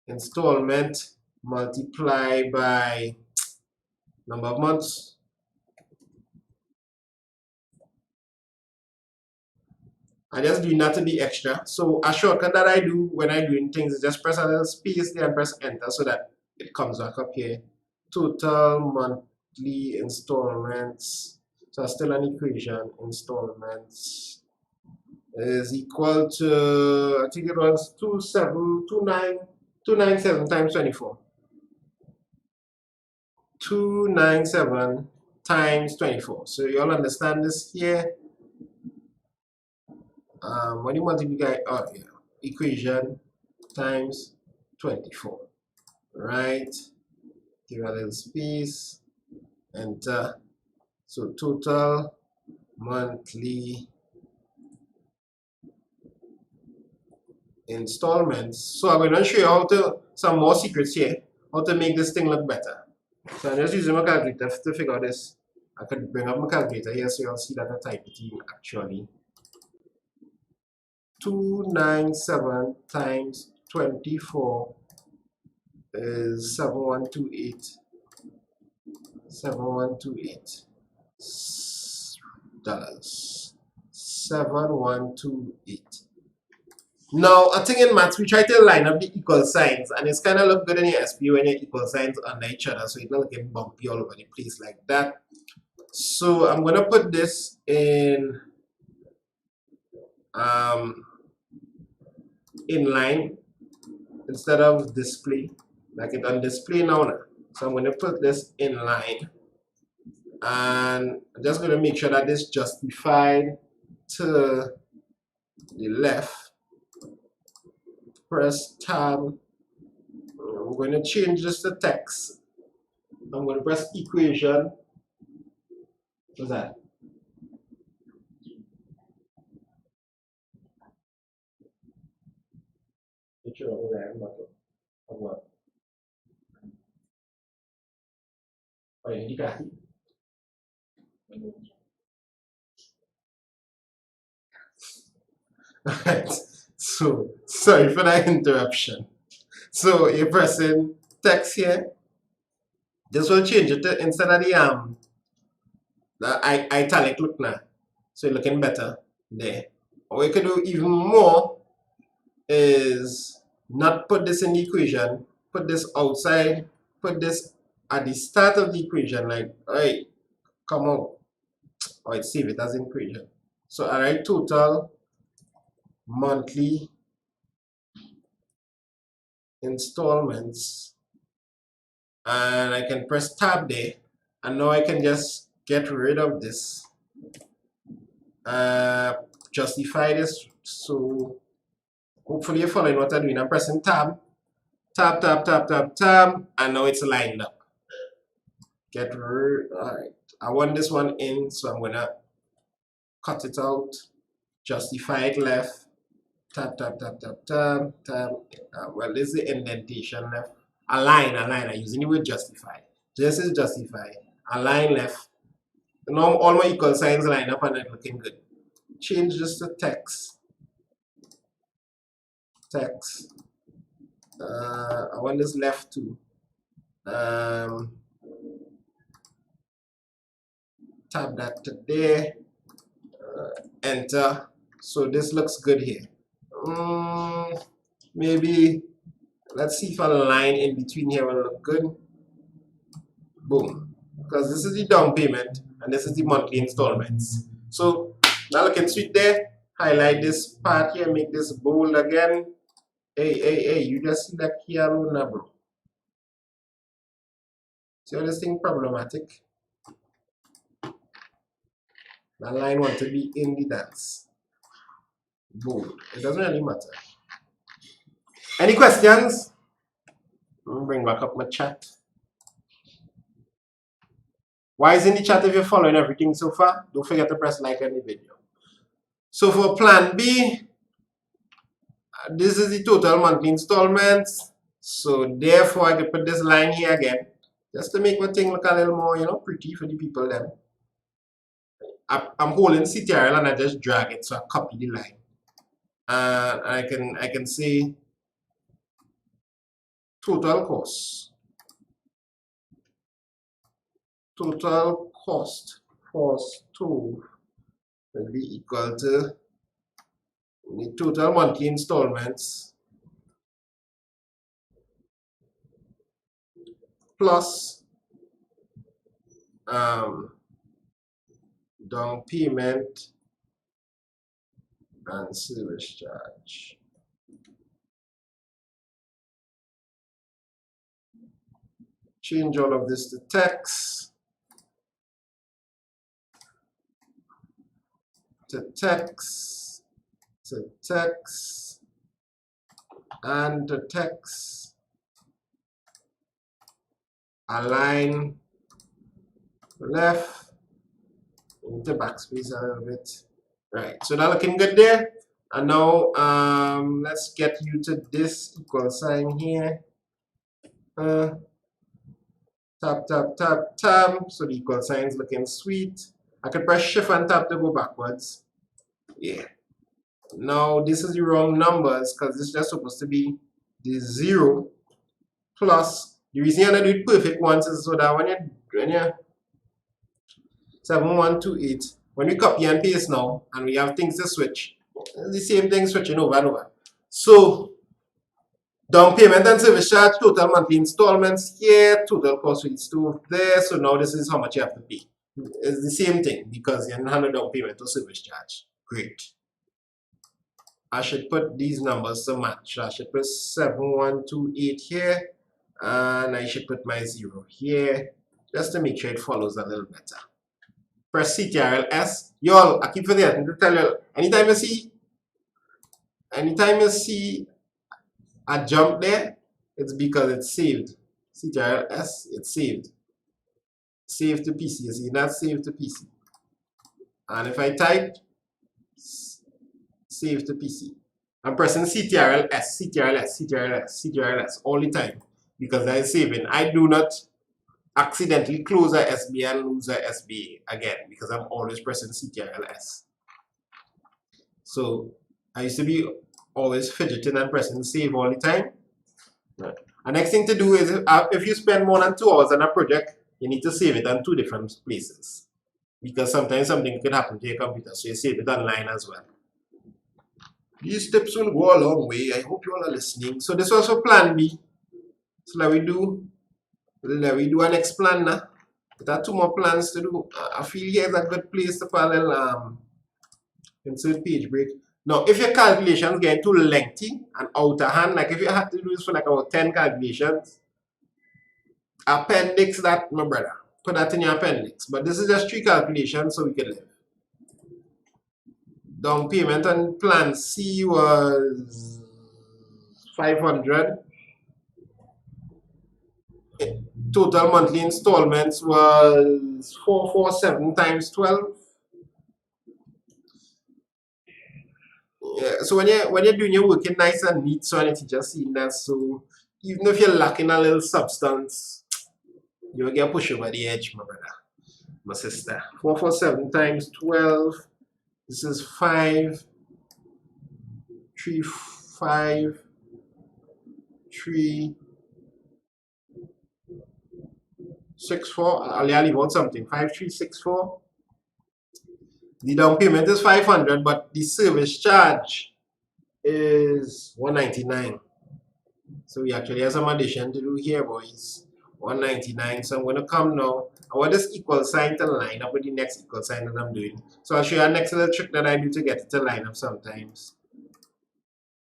Installment multiply by number of months. I just doing that to be extra. So a shortcut that I do when I'm doing things is just press a little space there and press enter so that it comes back up here. Total monthly installments. So still an equation, installments is equal to, I think it was 297 times 24. 297 times 24. So you all understand this here. When you multiply, equation times 24. Right? Give a little space, enter. So total monthly installments. So I'm going to show you how to, some more secrets here, how to make this thing look better. So I'm just using my calculator to figure out this. I could bring up my calculator here so you'll see that I type it in actually. 297 times 24 is 7128. 7128. $7128. Now, I think in maths we try to line up the equal signs, and it's kind of look good in your SBA when your equal signs under each other, so it's not looking bumpy all over the place like that. So I'm gonna put this in inline instead of display, like it on display now. So I'm gonna put this inline, and I'm just gonna make sure that it's justified to the left. Press tab. I'm going to change this to text. I'm going to press equation. What's that? Alright, so sorry for that interruption. So you're pressing text here. This will change it to, instead of the italic look now. So you're looking better there. What you can do even more is not put this in the equation, put this outside, put this at the start of the equation, like, alright, come out. Alright, save it as equation. So I write total monthly installments, and I can press tab there, and now I can just get rid of this, justify this. So hopefully you're following what I'm doing. I'm pressing tab, tab, tab, tab, tab, tab, and now it's lined up. Get rid. Alright, I want this one in, so I'm gonna cut it out, justify it left, tab, tab, tab, tab, tab, tab. Well, this is the indentation left. Align, I'm using the word justify. This is justify. Align left. Now all my equal signs line up and it's looking good. Change this to text. Text. I want this left too. Tab that to there. Enter. So this looks good here. Maybe let's see if a line in between here will look good. Boom. Because this is the down payment and this is the monthly installments. So now looking sweet there. Highlight this part here, make this bold again. Hey, you just select here alone now, bro. See how this thing problematic? The line want to be in the dance. Bold. It doesn't really matter. Any questions? Let me bring back up my chat. Why is in the chat if you're following everything so far? Don't forget to press like on the video. So for plan B, this is the total monthly installments. So therefore I can put this line here again, just to make my thing look a little more, pretty for the people then. I'm holding CTRL and I just drag it, so I copy the line. I can say total cost. Total cost for stove will be equal to the total monthly installments plus down payment and service charge. Change all of this to text. To text, and to text. Align left, into backspace a little bit. Right, so that's looking good there. And now let's get you to this equal sign here. Tap, tap, tap, tab. So the equal sign is looking sweet. I could press shift and tab to go backwards. Yeah. Now this is the wrong numbers because this is just supposed to be the 0 plus. The reason you're gonna do it perfect once is so that when you 7128 When we copy and paste now, and we have things to switch, it's the same thing switching over and over. So, down payment and service charge, total monthly installments here, total cost for each stove there. So now this is how much you have to pay. It's the same thing because you handle down payment or service charge. Great. I should put these numbers to match. I should put 7128 here, and I should put my 0 here, just to make sure it follows a little better. Press Ctrl+S. Y'all, I keep forgetting to tell you, anytime you see a jump there, it's because it's saved. Ctrl+S, it's saved. Save to PC. You see, that's save to PC. And if I type save to PC, I'm pressing Ctrl+S, Ctrl+S, Ctrl+S, Ctrl+S all the time because that is saving. I do not accidentally close a SBA and lose a SBA again because I'm always pressing Ctrl+S. So I used to be always fidgeting and pressing save all the time. The next thing to do is if you spend more than 2 hours on a project, you need to save it on 2 different places because sometimes something could happen to your computer, so you save it online as well. These tips will go a long way. I hope you all are listening. So this was for plan B. So let we do an next plan now. There are 2 more plans to do. I feel here is a good place to parallel insert page break. Now, if your calculations get too lengthy and out of hand, like if you had to do this for like about 10 calculations, appendix that, my brother. Put that in your appendix. But this is just 3 calculations, so we can live. Down payment on plan C was 500. Total monthly installments was 447 times 12. Yeah, so when you're doing your work nice and neat, so and it's just seeing that, so even if you're lacking a little substance, you'll get pushed over the edge, my brother, my sister. 447 times 12. This is 5, 3, 5, 3, 6, 4. I'll leave out something. 5, 3, 6, 4. The down payment is 500, but the service charge is 199. So we actually have some addition to do here, boys. 199. So I'm going to come now. I want this equal sign to line up with the next equal sign that I'm doing. So I'll show you a next little trick that I do to get it to line up sometimes.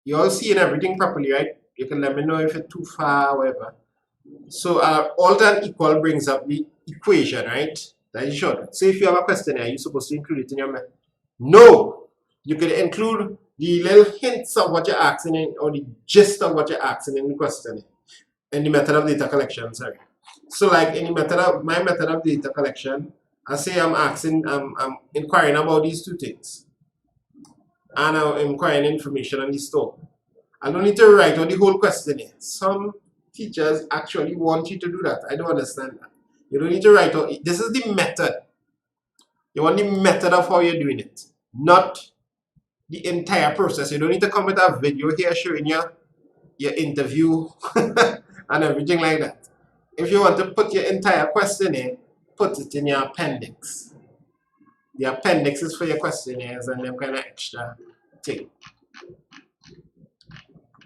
You all seeing everything properly, right? You can let me know if it's too far or whatever. So alt and equal brings up the equation, right? That is short. So if you have a question here, you're supposed to include it in your method. No! You can include the little hints of what you're asking in, or the gist of what you're asking in the question, in the method of data collection, sorry. So like in the method of my method of data collection, I say I'm inquiring about these 2 things. And I'm inquiring information on the store. I don't need to write out the whole question here. Some teachers actually want you to do that. I don't understand that. You don't need to write out. This is the method. You want the method of how you're doing it, not the entire process. You don't need to come with a video here showing you your interview and everything like that. If you want to put your entire questionnaire, put it in your appendix. The appendix is for your questionnaires and them kind of extra thing.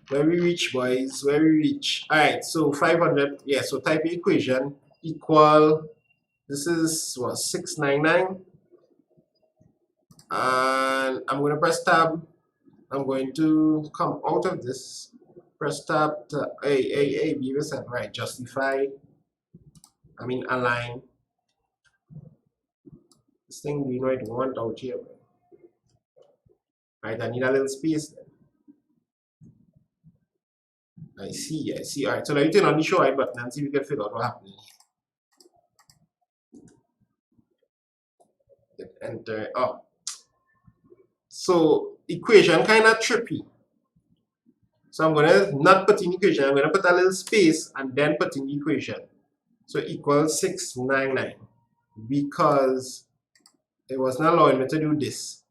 Where we reach, boys, where we reach. Alright, so 500, yeah, so type the equation equal, this is what, 699. And I'm going to press tab. I'm going to come out of this. Press tab to B, right, justify. I mean, align. This thing we might want out here. Right, I need a little space there. I see. Alright, so now you turn on the show right button and see if we can figure out what happened. Hit enter. Oh. So equation kind of trippy. So I'm gonna not put in equation, I'm gonna put a little space and then put in the equation. So equals 699 because it was not allowing me to do this.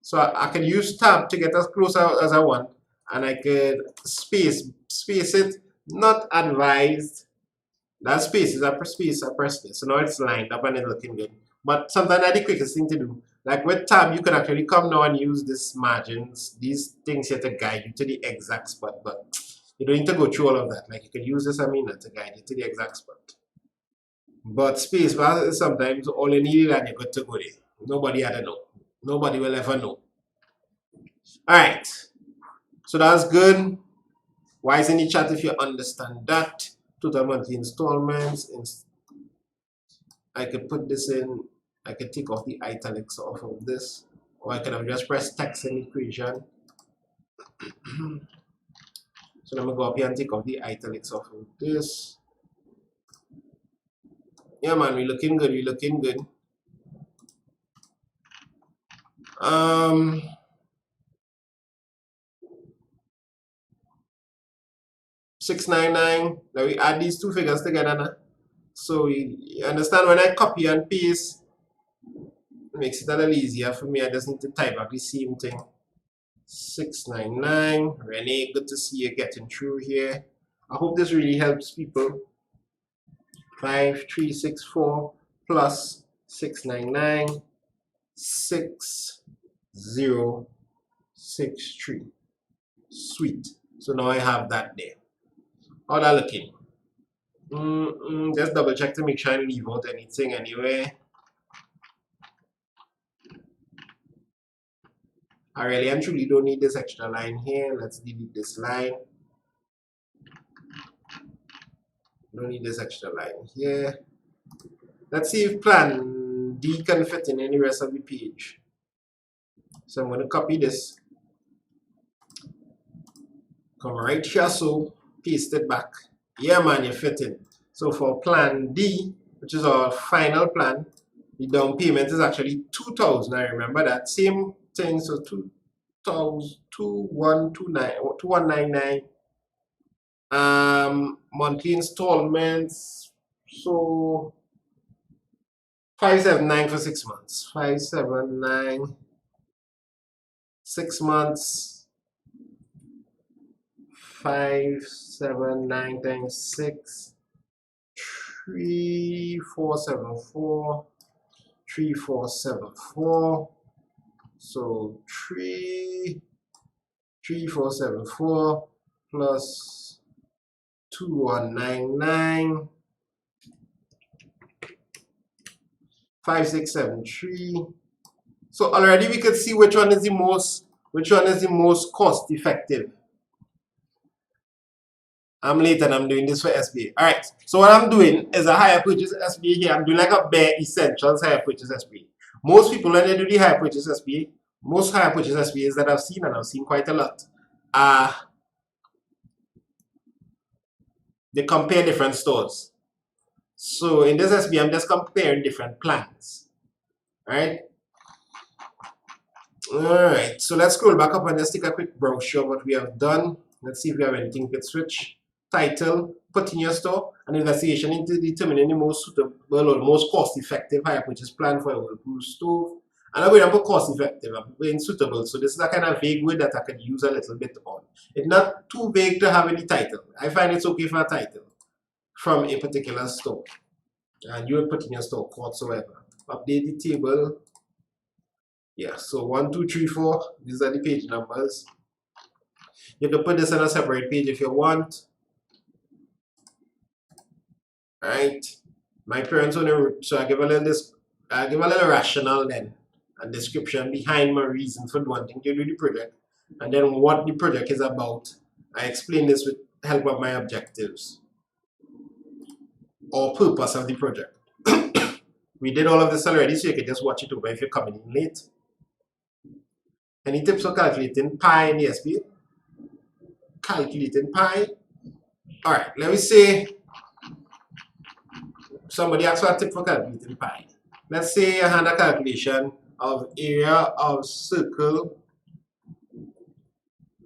So I can use tab to get as close as I want, and I could space it, not advised. That space is a space, I pressed it. So now it's lined up and it's looking good. But sometimes that's the quickest thing to do. Like with tab, you can actually come now and use these margins, these things here to guide you to the exact spot, but you don't need to go through all of that. Like you can use this amino to guide you to the exact spot. But spacebar is sometimes all you need and you're good to go there. Nobody had to know. Nobody will ever know. Alright. So that's good. Why is in the chat if you understand that? Total monthly installments. I could put this in, I could take off the italics off of this, or I could have just pressed text in equation. So let me go up here and take off the italics off of this. Yeah, man, we're looking good. We're looking good. 699. Now we add these two figures together now. So you understand when I copy and paste, it makes it a little easier for me. I just need to type up the same thing. 699. Renee, good to see you getting through here. I hope this really helps people. 5364 plus 699 6063. Sweet. So now I have that there. How that looking? Just double check to make sure I leave out anything anyway. I really and truly don't need this extra line here. Let's delete this line. Don't need this extra line here. Let's see if plan D can fit in any rest of the page. So I'm going to copy this. Come right here, so paste it back. Yeah, man, you fit in. So for plan D, which is our final plan, the down payment is actually 2,000. I remember that same thing. So 2199. Monthly installments. So 579 for 6 months. 579 6 months. 579 times 6, 3474, 3474. So 3474 plus 2199, 5673. So already we could see which one is the most cost effective. I'm late and I'm doing this for SBA. Alright, so what I'm doing is a higher purchase SBA here. I'm doing like a bare essentials higher purchase SBA. Most people, when they do the higher purchase SBA, most higher purchase SBAs that I've seen, and I've seen quite a lot, they compare different stores. So in this SBA, I'm just comparing different plans. Alright. Alright, so let's scroll back up and just take a quick brochure of what we have done. Let's see if we have anything we could switch. Title, put in your store, and investigation into determining the most suitable or most cost-effective hire purchase plan for a whirlpool stove. And I'm going to put cost-effective, I'm putting suitable. So this is a kind of vague word that I could use a little bit on. It's not too vague to have any title. I find it's okay for a title from a particular store. And you will put in your store whatsoever. Update the table. Yeah, so 1, 2, 3, 4. These are the page numbers. You can put this on a separate page if you want. Right, my parents on the route, so I give a little rationale then, a description behind my reason for wanting to do the project, and then what the project is about. I explain this with help of my objectives or purpose of the project. We did all of this already, so you can just watch it over if you're coming in late. Any tips for calculating pi in the SBA? Calculating pi. All right, let me say. Somebody asked for a tip for calculating pi. Let's say I had a calculation of area of circle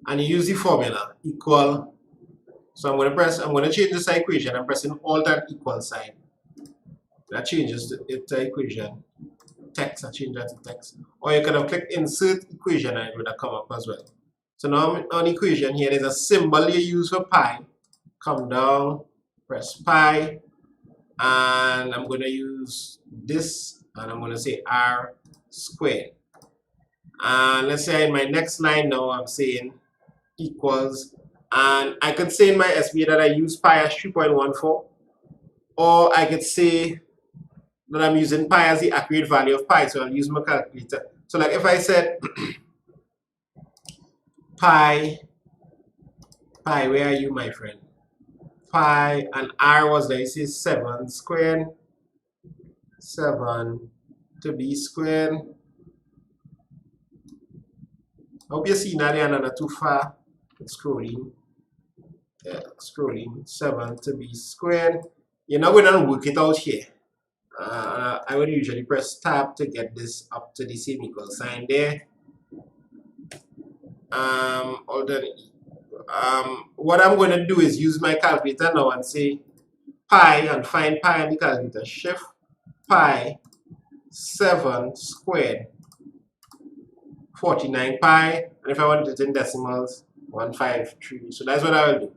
and you use the formula equal. So I'm going to change this equation. I'm pressing alt and equal sign. That changes it to equation. Text, I change that to text. Or you could have clicked insert equation and it would have come up as well. So now I'm on equation here. There's a symbol you use for pi. Come down, press pi. And I'm going to use this, and I'm going to say R squared. And let's say in my next line now I'm saying equals, and I could say in my SBA that I use pi as 3.14, or I could say that I'm using pi as the accurate value of pi, so I'll use my calculator. So like if I said pi, where are you, my friend? Pi, and r was there, you see 7 squared, 7 to b squared. Hope you see now they're not too far. Scrolling. Yeah, scrolling. 7 to b squared. You're not going to work it out here. I would usually press tab to get this up to the same equal sign there. What I'm going to do is use my calculator now and say pi, and find pi in the calculator. Shift pi 7 squared 49 pi, and if I want it in decimals, 153. So that's what I will do.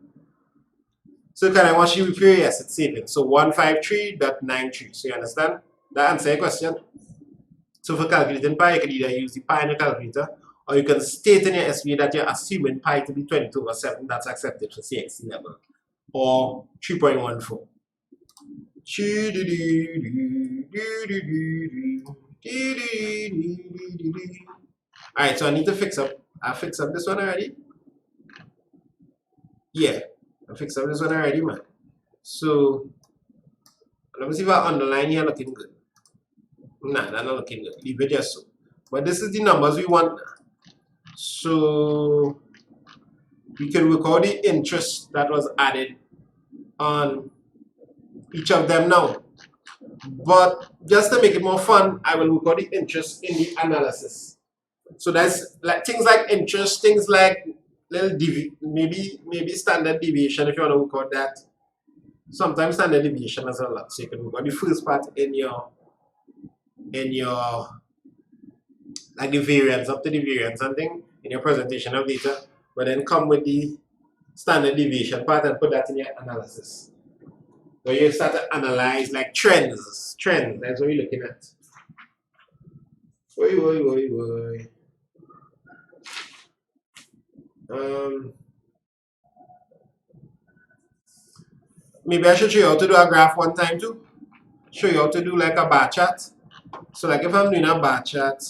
So can I watch you repair? Yes, it's saving. So 153.93. So you understand? That answer your question. So for calculating pi, you can either use the pi in your calculator, or you can state in your SBA that you're assuming pi to be 22/7. That's accepted for CSEC level, or 3.14. Alright, so I need to fix up. I fixed up this one already. Yeah, I fixed up this one already, man. So let me see if I underline here looking good. Nah, that's not looking good. Leave it just so. But this is the numbers we want. So we can work out the interest that was added on each of them now. But just to make it more fun, I will work out the interest in the analysis. So that's like things like interest, things like little maybe standard deviation if you want to work out that. Sometimes standard deviation is a lot. So you can work out the first part in your like the variance, up to the variance and thing in your presentation of data, but then come with the standard deviation part and put that in your analysis. So you start to analyze like trends. That's what you're looking at. Maybe I should show you how to do a graph one time too. Show you how to do like a bar chart. So like if I'm doing a bar chart,